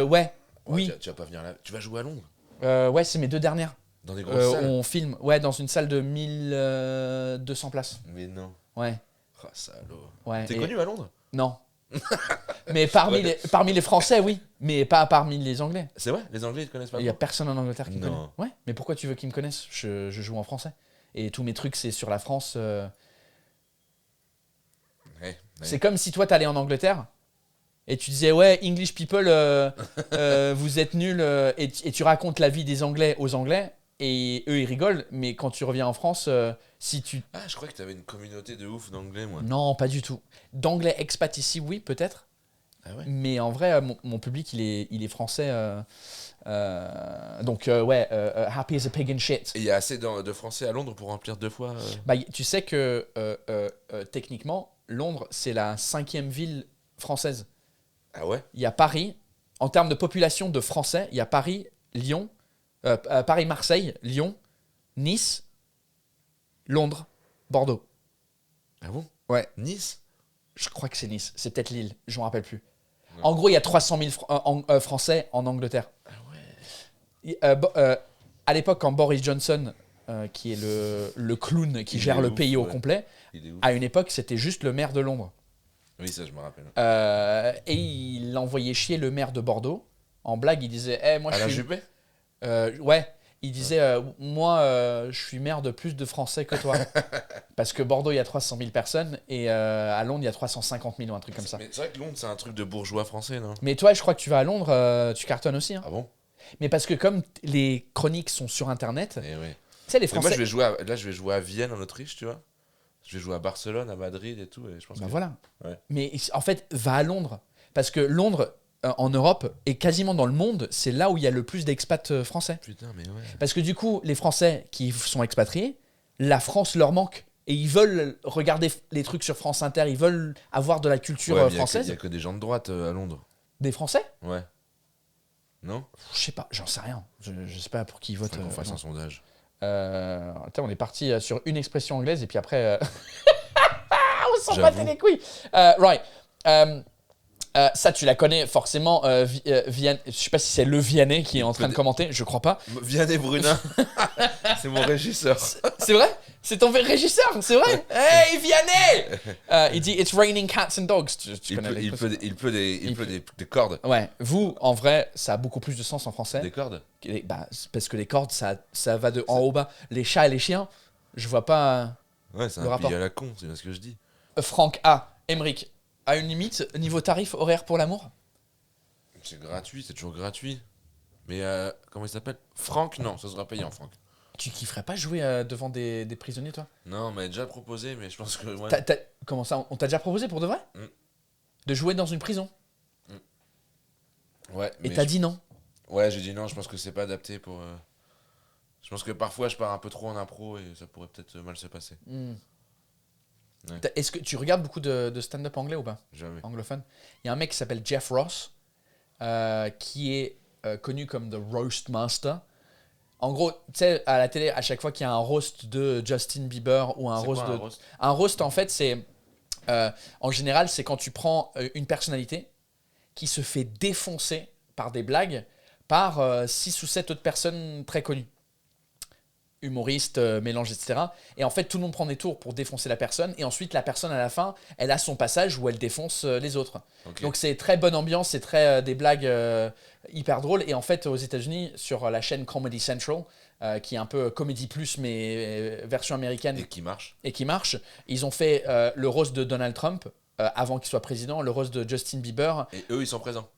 Ouais. Oui. Tu vas pas venir là. Tu vas jouer à Londres? Ouais, c'est mes 2 dernières. Dans des grosses salles? On filme, ouais, dans une salle de 1200 places. Mais non. Ouais. Oh, salaud. Ouais. T'es connu à Londres? Non. Mais parmi les Français, oui. Mais pas parmi les Anglais. C'est vrai? Les Anglais, ils te connaissent pas? Il y a personne en Angleterre qui me connaît. Non. Ouais. Mais pourquoi tu veux qu'ils me connaissent? Je joue en français. Et tous mes trucs, c'est sur la France. Ouais. C'est comme si toi, t'allais en Angleterre et tu disais, ouais, English people, vous êtes nuls. Et tu racontes la vie des Anglais aux Anglais. Et eux, ils rigolent. Mais quand tu reviens en France, si tu... Ah, je croyais que t'avais une communauté de ouf d'anglais, moi. Non, pas du tout. D'anglais expat ici, oui, peut-être. Ah ouais? Mais en vrai, mon public, il est français. Donc, ouais, happy as a pig in shit. Et il y a assez de Français à Londres pour remplir 2 fois Bah, tu sais que, techniquement, Londres, c'est la 5e ville française. Ah ouais? Il y a Paris. En termes de population de Français, il y a Paris, Lyon... Paris-Marseille, Lyon, Nice, Londres, Bordeaux. Ah bon? Ouais. Nice? Je crois que c'est Nice. C'est peut-être Lille. Je m'en rappelle plus. Ouais. En gros, il y a 300 000 Français en Angleterre. Ah ouais. À l'époque, quand Boris Johnson, qui est le clown qui gère le pays au complet, à une époque, c'était juste le maire de Londres. Oui, ça, je me rappelle. Et il envoyait chier le maire de Bordeaux. En blague, il disait moi, Alain Juppé? Ouais, il disait moi je suis maire de plus de Français que toi. Parce que Bordeaux il y a 300 000 personnes et à Londres il y a 350 000 ou un truc comme ça. Mais c'est vrai que Londres c'est un truc de bourgeois français, non? Mais toi je crois que tu vas à Londres, tu cartonnes aussi. Hein. Ah bon? Mais parce que comme les chroniques sont sur internet, Eh oui. tu sais les Mais Français... moi je vais jouer à Vienne en Autriche, tu vois. Je vais jouer à Barcelone, à Madrid et tout. Et je pense Bah que... voilà. Ouais. Mais en fait va à Londres. Parce que Londres, en Europe et quasiment dans le monde, c'est là où il y a le plus d'expats français. Putain, mais ouais. Parce que du coup, les Français qui sont expatriés, la France leur manque. Et ils veulent regarder les trucs sur France Inter, ils veulent avoir de la culture française. Il y a que des gens de droite à Londres. Des Français ? Ouais. Non ? Je sais pas, j'en sais rien. Je sais pas pour qui ils votent. Faudrait qu'on fasse un sondage. Attends, on est parti sur une expression anglaise et puis après... on s'en battait les couilles. Right. Ça, tu la connais forcément. Vianney, je sais pas si c'est le Vianney qui est en train de commenter, je crois pas. Vianney Brunin, c'est mon régisseur. C'est vrai ? C'est ton régisseur, c'est vrai ? Hey Vianney Il dit It's raining cats and dogs. Tu connais l'expression ? Il pleut des cordes. Ouais, vous, en vrai, ça a beaucoup plus de sens en français. Des cordes ? Bah, parce que les cordes, ça va de en haut bas. Les chats et les chiens, je vois pas. Ouais, c'est un pays à la con, c'est bien ce que je dis. Franck A. Emric, à une limite, niveau tarif horaire pour l'amour ? C'est gratuit, c'est toujours gratuit. Mais comment il s'appelle ? Franck ? Non, ça sera payant, Franck. Tu kifferais pas jouer devant des prisonniers, toi ? Non, on m'a déjà proposé, mais je pense que... Ouais. Comment ça ? On t'a déjà proposé pour de vrai ? De jouer dans une prison ? Ouais. Et t'as dit non ? Ouais, j'ai dit non, je pense que c'est pas adapté pour... Je pense que parfois je pars un peu trop en impro et ça pourrait peut-être mal se passer. Ouais. Est-ce que tu regardes beaucoup de stand-up anglais ou pas ? Jamais. Anglophone ? Il y a un mec qui s'appelle Jeff Ross, qui est connu comme The Roast Master. En gros, tu sais, à la télé, à chaque fois qu'il y a un roast de Justin Bieber ou un roast de... Un roast, en fait, c'est... en général, c'est quand tu prends une personnalité qui se fait défoncer par des blagues par 6 ou 7 autres personnes très connues. Humoristes, mélange, etc. Et en fait, tout le monde prend des tours pour défoncer la personne. Et ensuite, la personne, à la fin, elle a son passage où elle défonce les autres. Okay. Donc, c'est très bonne ambiance, c'est très des blagues hyper drôles. Et en fait, aux États-Unis, sur la chaîne Comedy Central, qui est un peu Comedy Plus, mais version américaine. Et qui marche. Ils ont fait le roast de Donald Trump, avant qu'il soit président, le roast de Justin Bieber. Et eux, ils sont présents.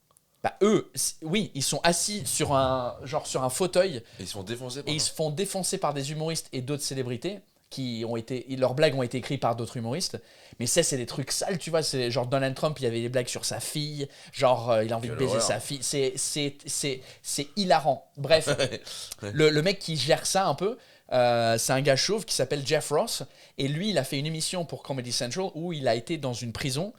Bah eux, oui, ils sont assis sur un fauteuil. Et ils se font défoncer. Et ils se font défoncer par des humoristes et d'autres célébrités qui ont été, leurs blagues ont été écrites par d'autres humoristes. Mais ça, c'est des trucs sales, tu vois. C'est genre Donald Trump, il y avait des blagues sur sa fille, genre il a envie de baiser sa fille. C'est hilarant. Bref, le mec qui gère ça un peu, c'est un gars chauve qui s'appelle Jeff Ross. Et lui, il a fait une émission pour Comedy Central où il a été dans une prison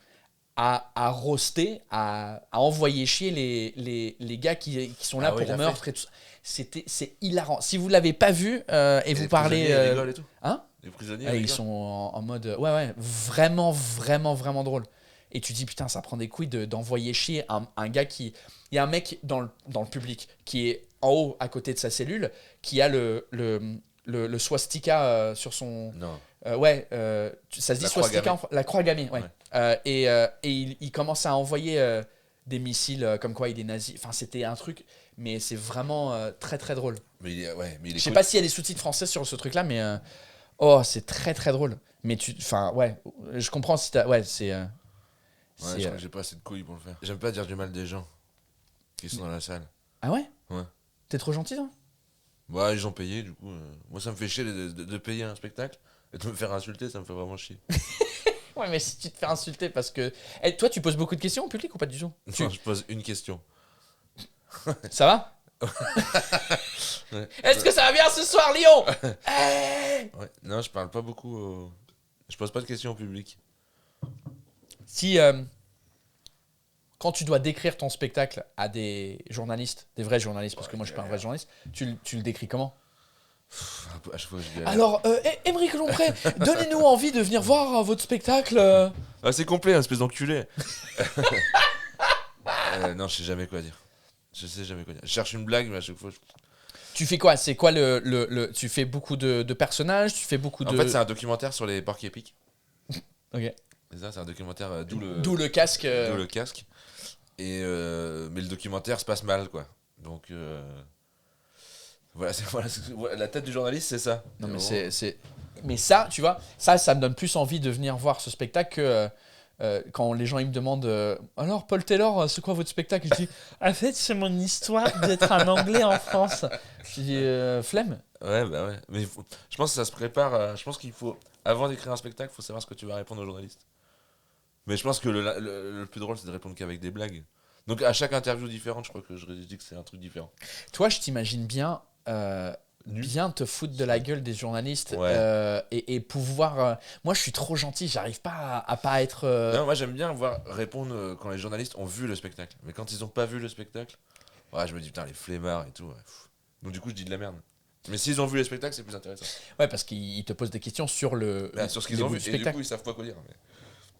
à roaster, à envoyer chier les gars qui sont là pour meurtre et tout ça. C'est hilarant. Si vous l'avez pas vu et vous parlez... Ils rigolent et tout. Hein ? Les prisonniers ils sont en mode... Ouais, vraiment, vraiment, vraiment drôle. Et tu dis, putain, ça prend des couilles d'envoyer chier un gars qui... Il y a un mec dans le public qui est en haut, à côté de sa cellule, qui a le swastika sur son... Non. Ça se dit swastika, la croix gammée, ouais. Et il commence à envoyer des missiles comme quoi il est nazi. Enfin, c'était un truc, mais c'est vraiment très très drôle. Je sais pas s'il y a des sous-titres français sur ce truc-là, mais c'est très très drôle. Mais je comprends si t'as, je crois que j'ai pas assez de couilles pour le faire. J'aime pas dire du mal des gens qui sont dans la salle. Ah ouais ? Ouais. T'es trop gentil, toi ? Ouais, ils ont payé, du coup. Moi, ça me fait chier de payer un spectacle et de me faire insulter, ça me fait vraiment chier. Ouais, mais si tu te fais insulter parce que... toi, tu poses beaucoup de questions au public ou pas du tout ? Non, je pose une question. Ça va ? Ouais. Est-ce que ça va bien ce soir, Lyon ? Ouais. Non, je parle pas beaucoup. Je pose pas de questions au public. Si... quand tu dois décrire ton spectacle à des journalistes, des vrais journalistes, parce que moi je suis pas un vrai journaliste, tu le décris comment ? À chaque fois, je galère. Alors, Emric Lompré, donnez-nous envie de venir voir votre spectacle. Ah, c'est complet, espèce d'enculé. Non, je sais jamais quoi dire. Je cherche une blague, mais à chaque fois... Tu fais quoi ? C'est quoi tu fais beaucoup de personnages ? Tu fais beaucoup de... En fait, c'est un documentaire sur les porcs épiques. Ok. C'est ça, c'est un documentaire d'où le casque. D'où le casque. Et mais le documentaire se passe mal, quoi. Donc voilà, la tête du journaliste, c'est ça. Non, mais mais ça, tu vois, ça me donne plus envie de venir voir ce spectacle que quand les gens ils me demandent alors Paul Taylor, c'est quoi votre spectacle ? Je dis en fait c'est mon histoire d'être un Anglais en France. Je dis flemme. Ouais, bah ouais. Mais je pense que ça se prépare. Je pense qu'il faut, avant d'écrire un spectacle, il faut savoir ce que tu vas répondre aux journalistes. Mais je pense que le plus drôle, c'est de répondre qu'avec des blagues. Donc à chaque interview différente, je crois que je dis que c'est un truc différent. Toi, je t'imagine bien bien te foutre de la gueule des journalistes et pouvoir... moi, je suis trop gentil, j'arrive pas à pas être... Non, moi j'aime bien répondre quand les journalistes ont vu le spectacle. Mais quand ils ont pas vu le spectacle, je me dis putain les flemmards et tout. Donc du coup je dis de la merde. Mais s'ils ont vu le spectacle, c'est plus intéressant. Ouais, parce qu'ils te posent des questions sur sur ce qu'ils ont vu, et du coup ils savent pas quoi dire. Mais...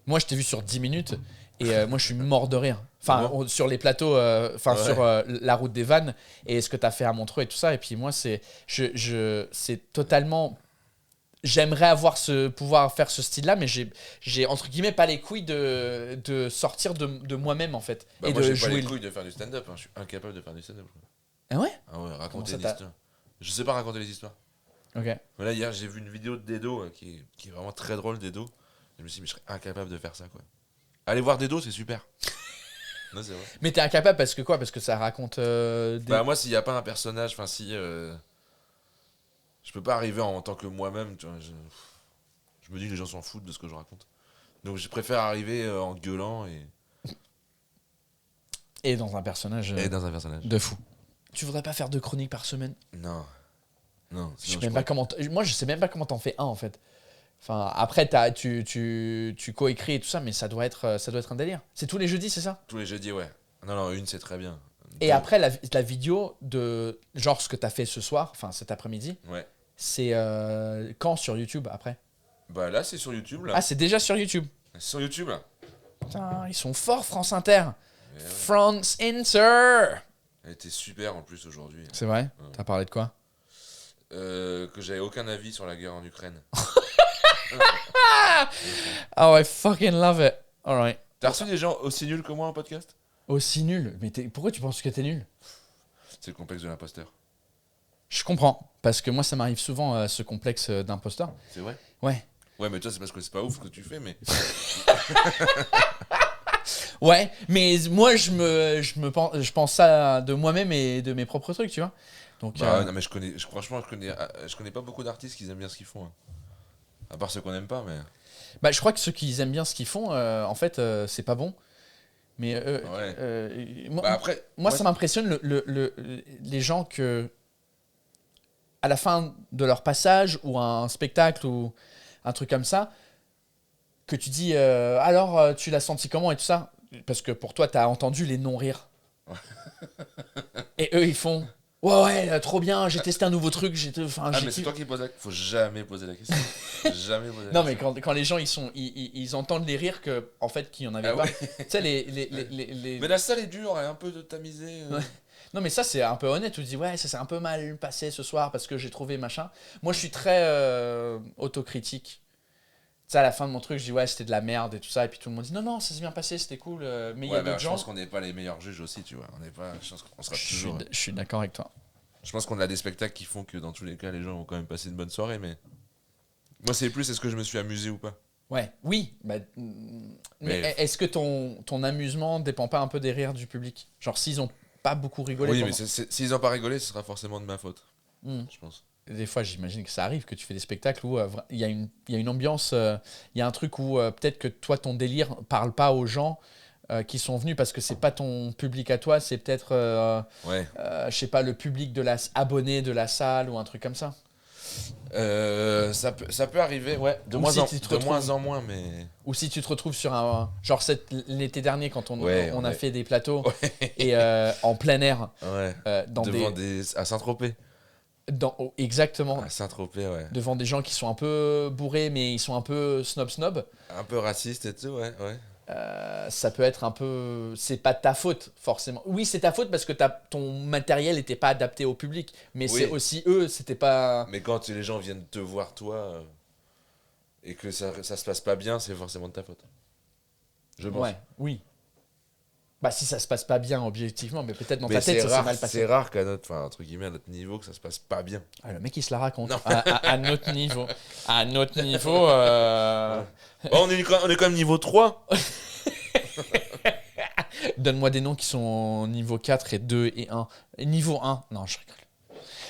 Moi, je t'ai vu sur 10 minutes et moi, je suis mort de rire. Enfin, sur les plateaux, sur la route des vannes et ce que tu as fait à Montreux et tout ça. Et puis moi, c'est totalement... J'aimerais pouvoir faire ce style-là, mais j'ai entre guillemets pas les couilles de sortir de moi-même, en fait. Bah, moi, j'ai pas les couilles de faire du stand-up. Je suis incapable de faire du stand-up. Ah ouais? Ah ouais, raconter des histoires. Je sais pas raconter les histoires. Ok. Mais là, hier, j'ai vu une vidéo de Dedo qui est vraiment très drôle, Dedo. Je me suis dit, mais je serais incapable de faire ça, quoi. Allez voir Dedo, c'est super. Non, c'est vrai. Mais t'es incapable parce que quoi? Parce que ça raconte Bah, moi, s'il n'y a pas un personnage, enfin, si. Je peux pas arriver en tant que moi-même, tu vois. Je me dis que les gens s'en foutent de ce que je raconte. Donc, je préfère arriver en gueulant et dans un personnage. Et dans un personnage. De fou. Tu voudrais pas faire 2 chroniques par semaine? Non. Non. Je sais même pas comment. Moi, je sais même pas comment t'en fais un, en fait. Enfin, après, tu coécris et tout ça, mais ça doit être un délire. C'est tous les jeudis, c'est ça? Tous les jeudis, ouais. Non, une, c'est très bien. Et après, la vidéo de genre ce que t'as fait ce soir, enfin cet après-midi, ouais. C'est quand sur YouTube après? Bah là, c'est sur YouTube, là. Ah, c'est déjà sur YouTube. Sur YouTube, là. Putain, ils sont forts, France Inter. Ouais. France Inter. Elle était super en plus aujourd'hui. C'est vrai? Ouais. T'as parlé de quoi? Que j'avais aucun avis sur la guerre en Ukraine. Oh, I fucking love it. Alright. T'as reçu des gens aussi nuls que moi en podcast? Aussi nul? Mais pourquoi tu penses que t'es nul? C'est le complexe de l'imposteur. Je comprends, parce que moi ça m'arrive souvent ce complexe d'imposteur. C'est vrai? Ouais. Ouais, mais toi c'est parce que c'est pas ouf ce que tu fais, mais... Ouais, mais moi je pense ça de moi-même et de mes propres trucs, tu vois. Donc, non mais franchement je connais pas beaucoup d'artistes qui aiment bien ce qu'ils font. Hein. À part ceux qu'on aime pas, mais... Bah, je crois que ceux qui aiment bien ce qu'ils font, en fait, c'est pas bon. Mais après, moi ça m'impressionne les gens que, à la fin de leur passage ou un spectacle ou un truc comme ça, que tu dis alors tu l'as senti comment et tout ça, parce que pour toi t'as entendu les non-rires. Et eux ils font ouais trop bien, j'ai testé un nouveau truc, mais c'est toi qui poses la question. Faut jamais poser la question. Jamais poser la non question. mais quand les gens ils entendent les rires que en fait qu'il y en avait pas. Ouais. Tu sais les... Mais la salle est dure, elle est un peu tamisée. Ouais. Non mais ça c'est un peu honnête, tu te dis ouais ça s'est un peu mal passé ce soir parce que j'ai trouvé machin. Moi je suis très autocritique. Tu sais à la fin de mon truc je dis ouais c'était de la merde et tout ça et puis tout le monde dit non ça s'est bien passé, c'était cool, mais il y a d'autres gens. Je pense qu'on n'est pas les meilleurs juges aussi, tu vois. Je pense qu'on sera toujours... Je suis d'accord avec toi. Je pense qu'on a des spectacles qui font que dans tous les cas les gens vont quand même passer une bonne soirée, mais... Moi c'est plus est-ce que je me suis amusé ou pas. Ouais, oui, mais est-ce que ton amusement dépend pas un peu des rires du public? Genre s'ils ont pas beaucoup rigolé. Oui, mais s'ils n'ont pas rigolé, ce sera forcément de ma faute. Je pense. Des fois, j'imagine que ça arrive, que tu fais des spectacles où il y a une ambiance, il y a un truc où peut-être que toi, ton délire parle pas aux gens qui sont venus parce que c'est pas ton public à toi, c'est peut-être, je sais pas, le public abonné de la salle ou un truc comme ça. Ça peut arriver, ouais, de moins en moins, mais... Ou si tu te retrouves sur un... Genre l'été dernier, quand on a fait des plateaux, et en plein air, à Saint-Tropez. Exactement. À Saint-Tropez, ouais. Devant des gens qui sont un peu bourrés, mais ils sont un peu snob. Un peu racistes et tout, ouais. Ça peut être un peu... C'est pas ta faute, forcément. Oui, c'est ta faute parce que ton matériel n'était pas adapté au public. Mais c'est aussi eux, c'était pas... Mais quand les gens viennent te voir, toi, et que ça se passe pas bien, c'est forcément de ta faute. Je pense. Ouais, oui. Bah si ça se passe pas bien objectivement, mais peut-être dans ta tête ça s'est mal passé. C'est rare qu'à notre niveau, que ça se passe pas bien. Ah, le mec il se la raconte. À notre niveau. À notre niveau... on est quand même niveau 3. Donne-moi des noms qui sont niveau 4 et 2 et 1. Niveau 1, non je rigole.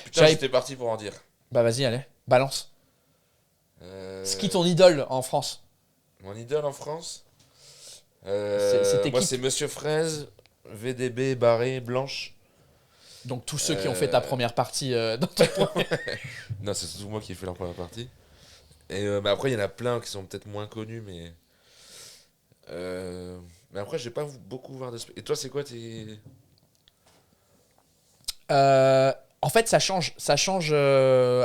Putain, j'étais parti pour en dire. Bah vas-y, allez, balance. C'est qui ton idole en France? Mon idole en France C'était moi qui? c'est Monsieur Fraise. VDB, barré, blanche. Donc tous ceux qui ont fait ta première partie dans ton... Non, c'est surtout moi qui ai fait la première partie. Et mais après, il y en a plein qui sont peut-être moins connus, mais... mais après, j'ai pas beaucoup voir de... Et toi, c'est quoi tes... En fait, ça change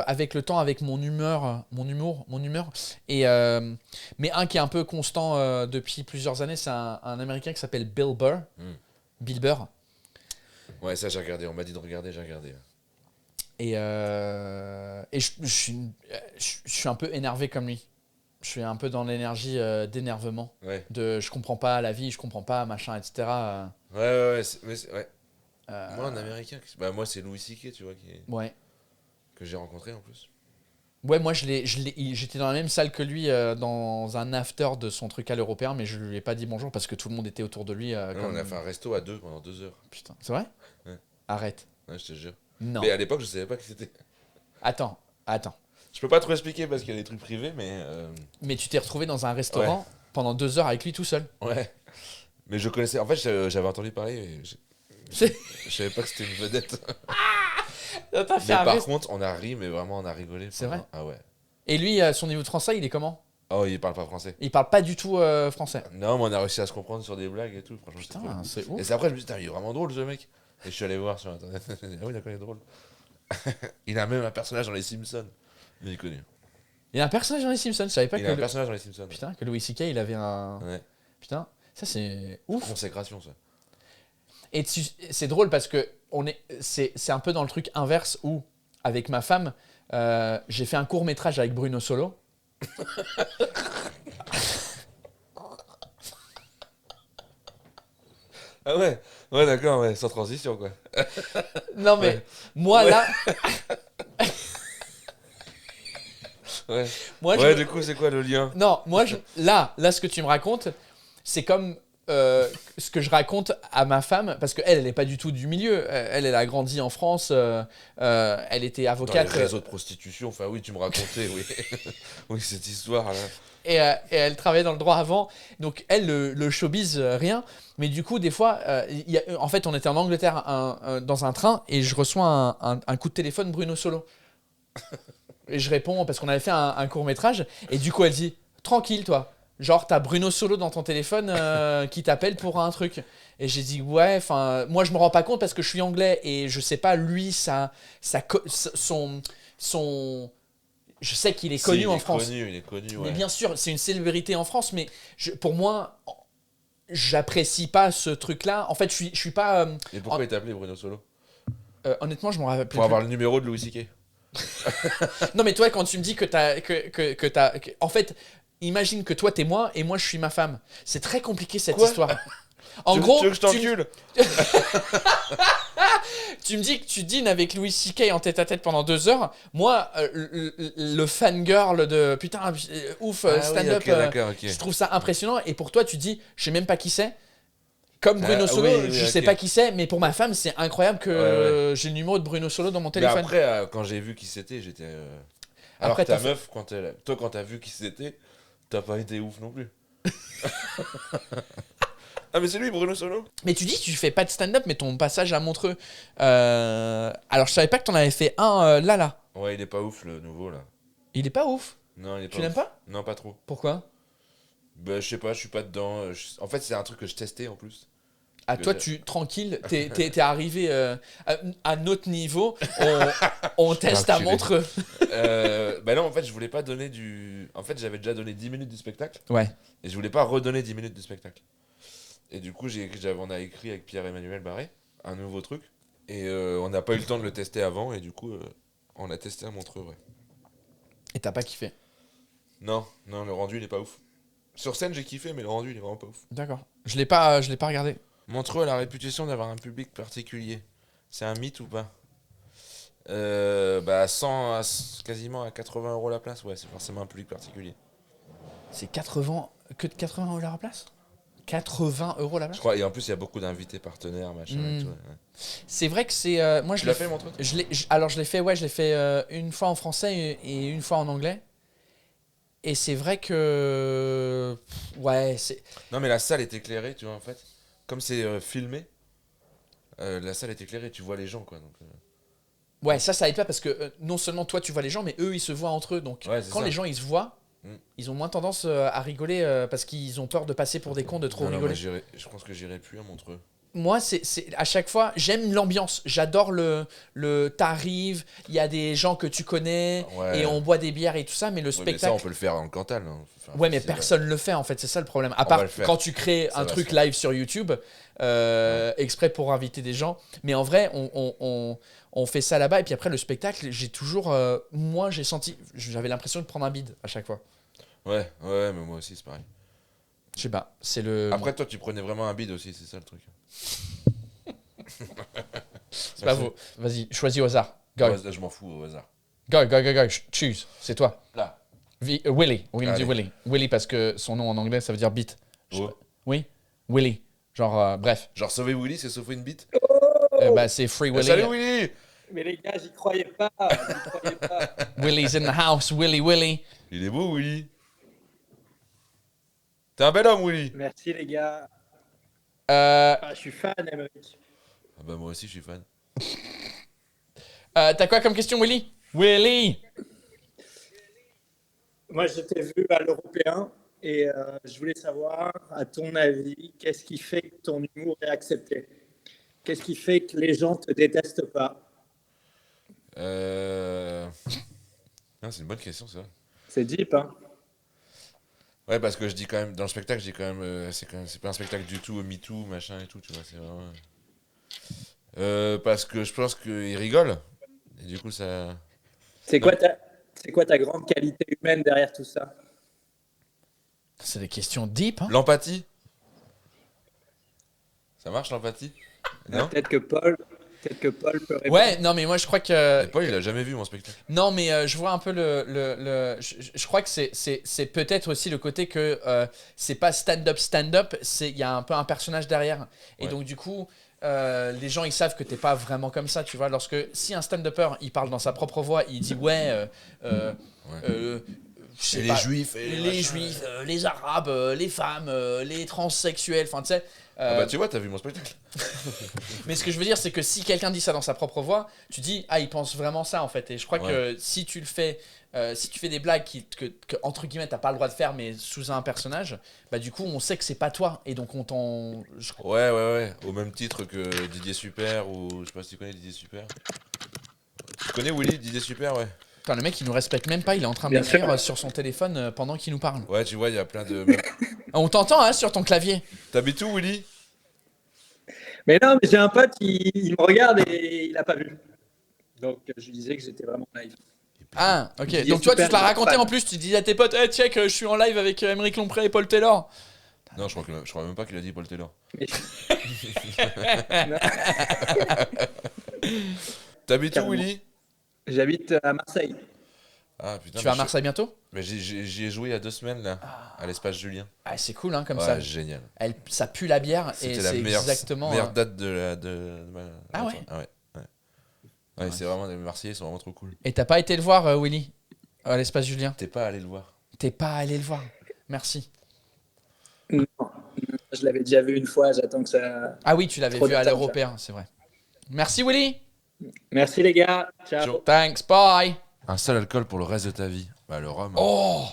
avec le temps, avec mon humour. Et mais un qui est un peu constant depuis plusieurs années, c'est un Américain qui s'appelle Bill Burr. Bill Burr. Ouais, ça j'ai regardé. On m'a dit de regarder, j'ai regardé. Et je suis un peu énervé comme lui. Je suis un peu dans l'énergie d'énervement. Ouais. Je comprends pas la vie, je comprends pas, machin, etc. Ouais. Moi, un américain. Moi, c'est Louis C.K., tu vois, Ouais. que j'ai rencontré en plus. Ouais, moi j'étais dans la même salle que lui dans un after de son truc à l'européen, mais je lui ai pas dit bonjour parce que tout le monde était autour de lui. On a fait un resto à deux pendant 2 heures. Putain, c'est vrai? Ouais. Arrête. Ouais, je te jure. Non. Mais à l'époque, je savais pas qui c'était. Attends. Je peux pas trop expliquer parce qu'il y a des trucs privés, mais. Mais tu t'es retrouvé dans un restaurant pendant 2 heures avec lui tout seul. Ouais. Mais je connaissais. En fait, j'avais entendu parler. Et je savais pas que c'était une vedette. T'as fait Mais un par contre, on a ri, mais vraiment, on a rigolé. C'est vrai? Ah ouais. Et lui, son niveau de français, il est comment? Oh, il parle pas français. Il parle pas du tout français. Non, mais on a réussi à se comprendre sur des blagues et tout. Franchement, Putain, c'est Et ouf. c'est après, je me dis, putain, il est vraiment drôle ce mec. Et je suis allé voir sur internet. Ah oui, d'accord, il est drôle. Il a même un personnage dans les Simpsons. Il est connu. Il y a un personnage dans les Simpsons, je savais pas Il que. a un personnage dans les Simpsons. Putain, que Louis C.K. il avait un. Ouais. Putain, ça c'est ouf. Consécration, ça. Et c'est drôle parce que c'est un peu dans le truc inverse où, avec ma femme, j'ai fait un court métrage avec Bruno Solo. Ah ouais. Ouais, d'accord, ouais, sans transition, quoi. Non mais Ouais. moi là, Ouais. moi Ouais, du coup, c'est quoi le lien? non, là ce que tu me racontes, c'est comme ce que je raconte à ma femme parce que elle est pas du tout du milieu. Elle a grandi en France, elle était Dans avocate. les réseaux de prostitution, enfin oui, tu me racontais, oui. Oui, cette histoire-là. Et elle travaillait dans le droit avant, donc elle, le showbiz, rien. Mais du coup, des fois, en fait, on était en Angleterre dans un train et je reçois un coup de téléphone Bruno Solo. Et je réponds parce qu'on avait fait un court-métrage. Et du coup, elle dit « Tranquille, toi. Genre, t'as Bruno Solo dans ton téléphone qui t'appelle pour un truc. » Et j'ai dit « Ouais, enfin, moi, je me rends pas compte parce que je suis anglais et je sais pas, lui, son je sais qu'il est connu en France. Il est connu, ouais. Mais bien sûr, c'est une célébrité en France, mais pour moi, j'apprécie pas ce truc-là. En fait, je suis pas. Et pourquoi il t'a appelé Bruno Solo? Honnêtement, je m'en rappelle plus. Pour avoir le numéro de Louis C.K. Non, mais toi, quand tu me dis que t'as. En fait, imagine que toi, t'es moi et moi, je suis ma femme. C'est très compliqué cette Quoi? histoire. En Tu gros, veux que je t'encule? tu me dis que tu dînes avec Louis C.K. en tête-à-tête pendant 2 heures. Moi, le fangirl de putain, ouf, stand-up, oui, d'accord, ok. je trouve ça impressionnant. Et pour toi, tu dis, je sais même pas qui c'est. Comme Bruno Solo, oui, je sais ok. pas qui c'est, mais pour ma femme, c'est incroyable que j'ai le numéro de Bruno Solo dans mon Mais téléphone. après, quand j'ai vu qui c'était, j'étais. Alors Après, que ta t'as fait- meuf, toi, quand t'as vu qui c'était, t'as pas été ouf non plus. Ah, mais c'est lui, Bruno Solo? Mais tu dis que tu fais pas de stand-up, mais ton passage à Montreux. Alors, je savais pas que t'en avais fait un là. Ouais, il est pas ouf le nouveau là. Il est pas ouf. Non, il est pas Tu l'aimes ouf. pas? Non, pas trop. Pourquoi? Bah, je sais pas, je suis pas dedans. En fait, c'est un truc que je testais en plus. Ah, Que toi, j'ai- tranquille, t'es arrivé à notre niveau, on teste à L'enculé. Montreux. Bah non, en fait, je voulais pas donner du. En fait, j'avais déjà donné 10 minutes du spectacle. Ouais. Et je voulais pas redonner 10 minutes du spectacle. Et du coup, on a écrit avec Pierre-Emmanuel Barré un nouveau truc. Et on n'a pas eu le temps de le tester avant. Et du coup, on a testé à Montreux, ouais. Et t'as pas kiffé? Non, le rendu, il est pas ouf. Sur scène, j'ai kiffé, mais le rendu, il est vraiment pas ouf. D'accord. Je l'ai pas regardé. Montreux a la réputation d'avoir un public particulier. C'est un mythe ou pas? Bah, 100 quasiment à 80 € la place, ouais, c'est forcément un public particulier. C'est 80, que de 80 € la place? 80 € la Je place? crois, et en plus, il y a beaucoup d'invités partenaires, machin et Mm. tout. Ouais. C'est vrai que c'est. Moi, je Tu l'ai l'as fait, Montreux? Alors, je l'ai fait, ouais, je l'ai fait une fois en français et une fois en anglais. Et c'est vrai que. Ouais, c'est. Non, mais la salle est éclairée, tu vois, en fait. Comme c'est filmé, la salle est éclairée, tu vois les gens, quoi. Donc, Ouais, ça aide pas parce que non seulement toi tu vois les gens, mais eux ils se voient entre eux. Donc Ouais, c'est quand ça. les gens ils se voient, ils ont moins tendance à rigoler parce qu'ils ont peur de passer pour des cons de trop non, rigoler. moi, je pense que j'irai plus à Montreux. Moi, c'est à chaque fois, j'aime l'ambiance. J'adore t'arrives, il y a des gens que tu connais Ouais. et on boit des bières et tout ça, mais le Ouais, mais ça, spectacle. on peut le faire dans le Cantal. Hein. Enfin, Ouais, mais c'est vrai. personne le fait en fait, c'est ça le problème. À On part va le faire. quand tu crées Ça un va se truc faire. live sur YouTube, exprès pour inviter des gens. Mais en vrai, on fait ça là-bas et puis après le spectacle, j'ai toujours. Moi, j'avais l'impression de prendre un bide à chaque fois. Ouais, mais moi aussi, c'est pareil. Je sais pas, c'est le. Après, toi, tu prenais vraiment un bide aussi, c'est ça le truc. C'est pas vous. Vas-y, choisis au hasard. Go. Ouais, je m'en fous au hasard. Go. Choose. C'est toi. Là. Willy. On dit Allez. Willy. Willy parce que son nom en anglais ça veut dire beat. Oh. Oui. Willy. Genre, bref. Genre, sauver Willy, c'est sauver une bite. Bah, c'est Free Willy. Salut Willy. Mais les gars, j'y croyais pas. Willy's in the house. Willy. Il est beau, Willy. T'es un bel homme, Willy. Merci les gars. Je suis fan, Émeric. Ah bah, moi aussi, je suis fan. T'as quoi comme question, Willy? Willy. Moi, je t'ai vu à l'Européen et je voulais savoir, à ton avis, qu'est-ce qui fait que ton humour est accepté? Qu'est-ce qui fait que les gens te détestent pas? Non, c'est une bonne question, ça. C'est deep, hein? Ouais, parce que je dis quand même, dans le spectacle, je dis quand même, c'est pas un spectacle du tout MeToo, machin et tout, tu vois, c'est vraiment. Parce que je pense qu'ils rigolent. Et du coup, ça. C'est quoi ta grande qualité humaine derrière tout ça? C'est des questions deep, hein? L'empathie. Ça marche, l'empathie? Non? Peut-être que Paul peut répondre. Ouais, non, mais moi je crois que. Et Paul, il a jamais vu mon spectacle. Non, mais je vois un peu je crois que c'est peut-être aussi le côté que c'est pas stand-up, il y a un peu un personnage derrière. Et Ouais. donc, du coup, les gens ils savent que t'es pas vraiment comme ça, tu vois. Si un stand-upper il parle dans sa propre voix, il dit ouais. Je sais Et les pas, juifs, et les machin. juifs, les arabes, les femmes, les transsexuels, enfin tu sais. Ah bah, tu vois, t'as vu mon spectacle. Mais ce que je veux dire, c'est que si quelqu'un dit ça dans sa propre voix, tu dis ah il pense vraiment ça en fait. Et je crois que si tu le fais, si tu fais des blagues que entre guillemets t'as pas le droit de faire, mais sous un personnage, bah du coup on sait que c'est pas toi et donc on t'en. Ouais. Au même titre que Didier Super ou je sais pas si tu connais Didier Super. Tu connais Willy, Didier Super, ouais. Putain, le mec il nous respecte même pas, il est en train Bien d'écrire sûr. sur son téléphone pendant qu'il nous parle. Ouais, tu vois, il y a plein de. On t'entend hein sur ton clavier. T'habites où, Willy? Mais non, mais j'ai un pote, il me regarde et il a pas vu. Donc, je lui disais que j'étais vraiment live. Ah ok. Didier Donc toi tu Super, te l'as raconté fan. en plus, tu dis à tes potes, hey check, je suis en live avec Émeric Lompré et Paul Taylor. Non, je crois même pas qu'il a dit Paul Taylor. Mais- T'habites où, Carrément. Willy? J'habite à Marseille. Ah putain. Tu vas à mais Marseille bientôt? Mais j'y ai joué il y a 2 semaines, là, à l'espace Julien. Ah c'est cool hein comme Ouais, ça. génial. Ça pue la bière et C'était la c'est meilleure, exactement. meilleure date de ma. Ah ouais? Ah ouais. Ouais, c'est vraiment, les Marseillais sont vraiment trop cool. Et t'as pas été le voir, Willy, à l'espace Julien? T'es pas allé le voir. T'es pas allé le voir. Merci. Non, je l'avais déjà vu une fois, j'attends que ça... Ah oui, tu l'avais Trop vu à d'attente, l'Européen, c'est vrai. Merci, Willy. Merci les gars, ciao. Ciao. Thanks, bye. Un seul alcool pour le reste de ta vie. Bah, le rhum. Oh,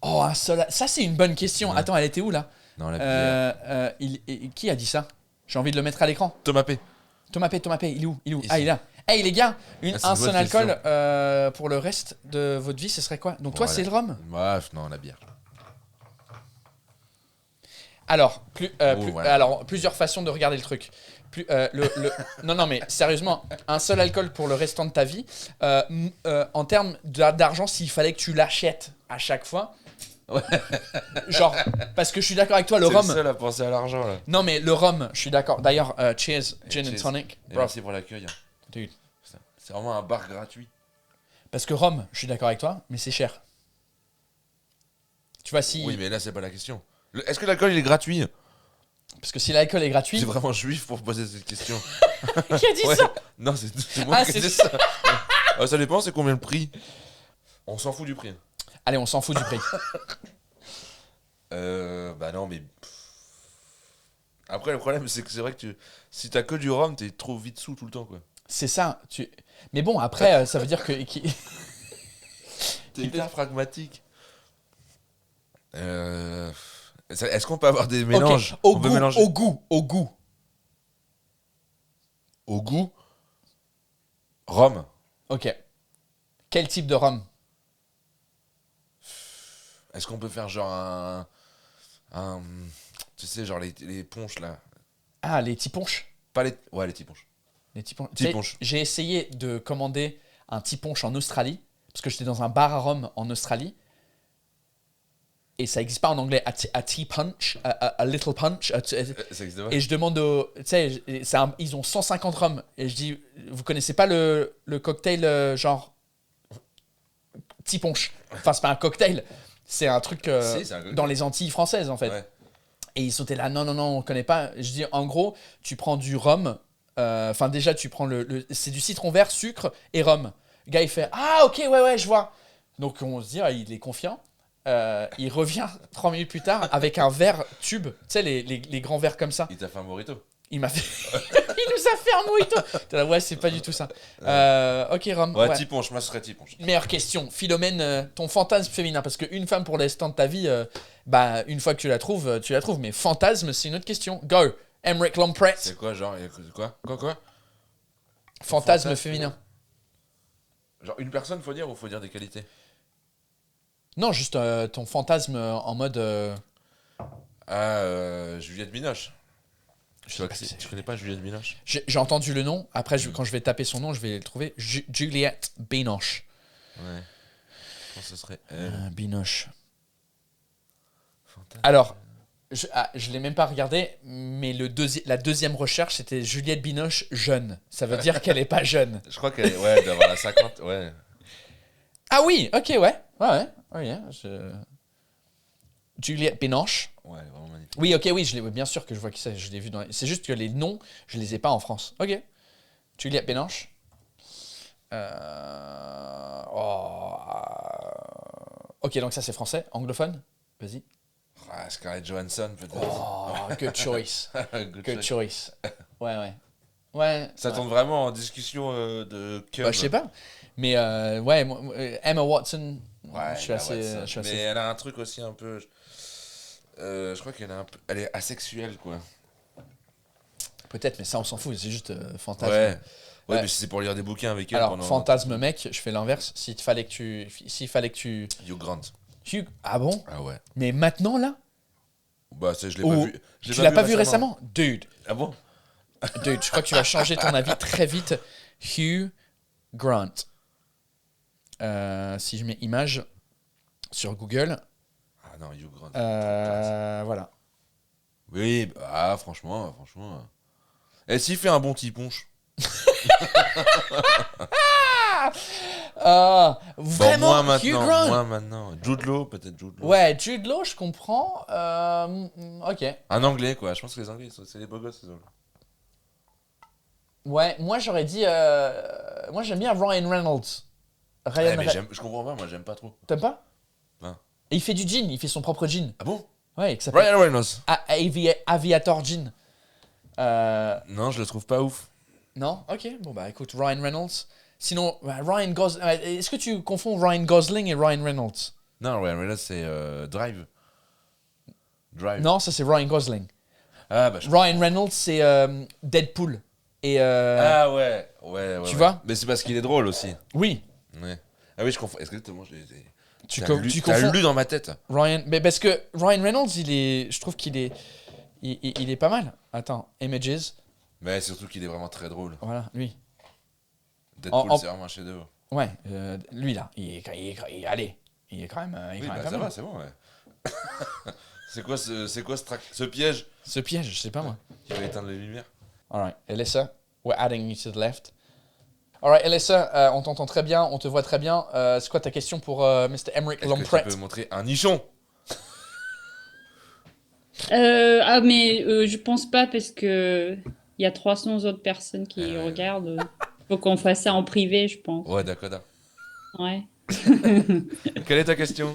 un seul. Ça, c'est une bonne question. Ouais. Attends, elle était où là? Non, la bière. Qui a dit ça? J'ai envie de le mettre à l'écran. Thomas P. Thomas P, il est où? Ici. Ah, il est là. Hey les gars, c'est une un bonne seul alcool question. pour le reste de votre vie, ce serait quoi? Donc toi, Voilà. c'est le rhum? Ouais, non, la bière. Alors, Voilà. alors, plusieurs façons de regarder le truc. Non, mais sérieusement, un seul alcool pour le restant de ta vie. En termes d'argent, s'il fallait que tu l'achètes à chaque fois. Ouais. Genre, parce que je suis d'accord avec toi, le C'est rhum. le seul à penser à l'argent, là. Non, mais le rhum, je suis d'accord. D'ailleurs, cheers, gin and cheers. tonic. Et Bro. merci pour l'accueil. Dude. C'est vraiment un bar gratuit. Parce que rhum, je suis d'accord avec toi, mais c'est cher. Tu vois, si. Oui, mais là, c'est pas la question. Est-ce que l'alcool, il est gratuit? Parce que si l'alcool est gratuit. C'est vraiment juif pour poser cette question. Qui a dit Ouais. ça? Non, c'est moi Ah, qui c'est dis ça. Ça dépend, c'est combien le prix? On s'en fout du prix. Allez, on s'en fout du prix. Bah non, mais. Après, le problème, c'est que c'est vrai que si t'as que du rhum, t'es trop vite sous tout le temps, quoi. C'est ça. Mais bon, après, ça veut dire que... T'es hyper pragmatique. Est-ce qu'on peut avoir des mélanges? Okay. Au goût. Au goût. Rhum. Ok. Quel type de rhum? Est-ce qu'on peut faire genre un tu sais, genre les punches là? Ah, les tiponches? Pas les... Ouais, les tiponches. Les tiponches. Tiponches. J'ai essayé de commander un tiponche en Australie, parce que j'étais dans un bar à rhum en Australie, et ça n'existe pas en anglais, a tea punch, a little punch. Ça existe pas. Et je demande tu sais, ils ont 150 rhums, et je dis, vous connaissez pas le cocktail genre tiponche? Enfin, c'est pas un cocktail, c'est un truc Si, un dans les Antilles françaises en fait. Ouais. Et ils sont là, non, on connaît pas. Je dis, en gros, tu prends du rhum. Enfin, déjà, tu prends c'est du citron vert, sucre et rhum. Le gars, il fait, ah, ok, ouais, je vois. Donc, on se dit, il est confiant. Il revient 3 minutes plus tard avec un verre tube. Tu sais, les grands verres comme ça. Il t'a fait un mojito. Il m'a fait. Il nous a fait un mojito. T'es là, ouais, c'est pas du tout ça. Ok, rhum. Ouais, tiponche, moi, ce serait tiponche. Meilleure question. Philomène, ton fantasme féminin. Parce qu'une femme pour l'instant de ta vie, une fois que tu la trouves, tu la trouves. Mais fantasme, c'est une autre question. Go. Emmerich Lomprett. C'est quoi, genre, quoi Fantasme féminin. Genre une personne, faut dire, ou faut dire des qualités? Non, juste ton fantasme en mode. Juliette Binoche. Tu connais pas Juliette Binoche? J'ai entendu le nom. Après, quand je vais taper son nom, je vais le trouver. Juliette Binoche. Ouais. Je pense que ce serait Binoche. Fantasme. Alors, je l'ai même pas regardé, mais la deuxième recherche, c'était Juliette Binoche jeune. Ça veut dire qu'elle est pas jeune. Je crois qu'elle est, d'avoir la 50, ouais. Ah oui, ok, ouais. Juliette Binoche. Ouais, vraiment magnifique. Oui, ok, oui, bien sûr que je vois qui c'est, je l'ai vu c'est juste que les noms, je les ai pas en France. Ok. Juliette Binoche. Ok, donc ça c'est français, anglophone. Vas-y. Scarlett Johansson, peut-être. Oh, good choice. Good choice. Ouais. Ça tombe vraiment en discussion de cœur. Je sais pas. Mais Emma Watson. Ouais, je suis assez. Mais elle a un truc aussi un peu. Je crois elle est asexuelle, quoi. Peut-être, mais ça on s'en fout, c'est juste fantasme. Ouais, mais c'est pour lire des bouquins avec elle. Alors, fantasme mec, je fais l'inverse. S'il fallait que tu. Hugh Grant. Ah bon? Ah ouais. Mais maintenant là? Bah, ça, je l'ai pas vu. Tu l'as pas vu récemment? Dude. Ah bon? Dude, je crois que tu vas changer ton avis très vite. Hugh Grant. Si je mets image sur Google. Ah non, Hugh Grant. Voilà. Oui, franchement. Et s'il fait un bon petit punch? Vraiment, Hugh Grant. Moi maintenant. Jude Law, peut-être Jude Law. Ouais, Jude Law, je comprends. Ok. Un anglais, quoi. Je pense que les anglais, c'est les beaux gosses, les anglais. Ouais, moi j'aurais dit. Moi j'aime bien Ryan Reynolds. Je comprends pas, moi j'aime pas trop. T'aimes pas? Non. Et il fait du gin, il fait son propre gin. Ah bon? Ouais, qui s'appelle Ryan Reynolds. Aviator Gin. Non, je le trouve pas ouf. Non? Ok, bon bah écoute, Ryan Reynolds. Sinon, Ryan Gosling. Est-ce que tu confonds Ryan Gosling et Ryan Reynolds? Non, Ryan Reynolds c'est Drive. Non, ça c'est Ryan Gosling. Ah bah Ryan Reynolds c'est Deadpool. Et Ah ouais. Tu vois? Mais c'est parce qu'il est drôle aussi. Oui. Ouais. Ah oui, je confonds. Exactement, Tu t'as lu dans ma tête. Ryan, mais parce que Ryan Reynolds, je trouve qu'il est, il est pas mal. Attends, Images. Mais surtout qu'il est vraiment très drôle. Voilà, lui. Deadpool, c'est vraiment un chef-d'œuvre. Ouais, lui là, il est quand même. Ça va, c'est bon, ouais. C'est quoi ce piège? Ce piège, je sais pas moi. Il va éteindre les lumières. Alright, Elissa, we're adding you to the left. Alright, Elissa, on t'entend très bien, on te voit très bien. C'est quoi ta question pour Mr. Emmerich Lomprett? Est-ce que tu peux montrer un nichon? Je pense pas parce que il y a 300 autres personnes qui regardent. Faut qu'on fasse ça en privé, je pense. Ouais, d'accord. Ouais. Quelle est ta question?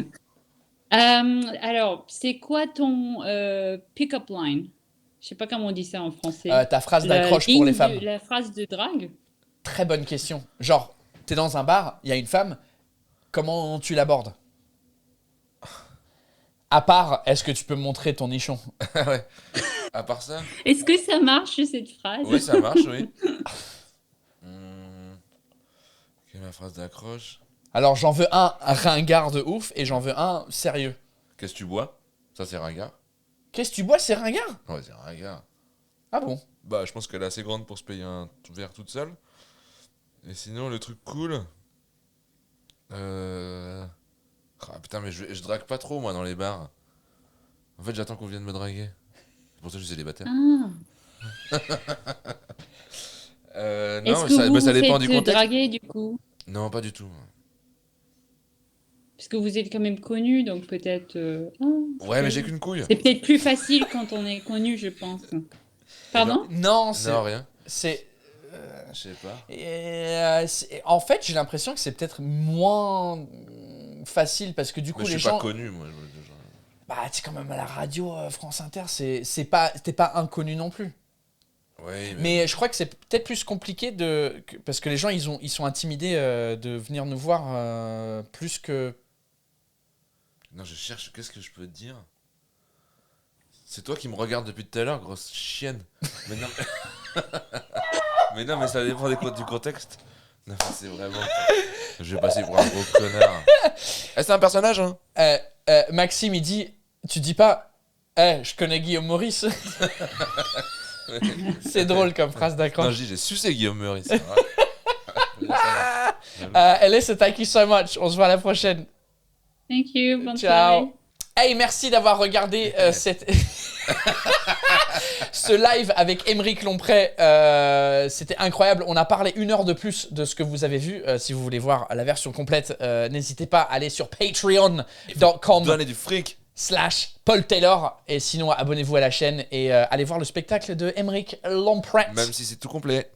Alors, c'est quoi ton pick-up line? Je sais pas comment on dit ça en français. Ta phrase La d'accroche pour ligne les femmes. la phrase de drague. Très bonne question. Genre, t'es dans un bar, il y a une femme, comment tu l'abordes? À part, est-ce que tu peux me montrer ton nichon? Ouais. À part ça, Est-ce que ça marche cette phrase? oui, ça marche, oui. Quelle est ma phrase d'accroche? Alors, j'en veux un ringard de ouf et j'en veux un sérieux. Qu'est-ce que tu bois? Ça, c'est ringard. Qu'est-ce que tu bois, c'est ringard? Ouais, c'est ringard. Ah bon? Bah, je pense qu'elle est assez grande pour se payer un verre toute seule. Et sinon, le truc cool. Ah putain, mais je drague pas trop, moi, dans les bars. En fait, j'attends qu'on vienne me draguer. C'est pour ça que je suis célibataire. Ah. Non, Est-ce mais que ça, vous bah, ça vous dépend faites du contexte. draguer du coup? Non, pas du tout. Parce que vous êtes quand même connu, donc peut-être. Ouais, mais j'ai qu'une couille. C'est peut-être plus facile quand on est connu, je pense. Pardon? Non, Non, rien. c'est. Je sais pas. En fait, j'ai l'impression que c'est peut-être moins facile parce que du coup, Mais je les suis pas gens. connu, moi. Bah, tu quand même à la radio France Inter, c'est pas, t'es pas inconnu non plus. Oui, Mais je crois que c'est peut-être plus compliqué parce que les gens ils sont intimidés de venir nous voir plus que. Non, je cherche. Qu'est-ce que je peux te dire? C'est toi qui me regardes depuis tout à l'heure, grosse chienne. Mais non, mais, non, mais ça dépend du contexte. Non, mais c'est vraiment. Je vais passer pour un gros connard. C'est un personnage, hein? Maxime, il dit, tu dis pas, je connais Guillaume Maurice. C'est drôle comme phrase Non, d'accroche. je dis, j'ai sucé Guillaume Meurice. C'est vrai. Elisa, thank you so much. On se voit à la prochaine. Thank you, bonne Ciao. soirée. Hey, merci d'avoir regardé ce live avec Aymeric Lomprey. C'était incroyable. On a parlé 1 heure de plus de ce que vous avez vu. Si vous voulez voir la version complète, n'hésitez pas à aller sur patreon.com. Donnez du fric. /Paul Taylor. Et sinon, abonnez-vous à la chaîne et allez voir le spectacle de Aymeric Lomprey. Même si c'est tout complet.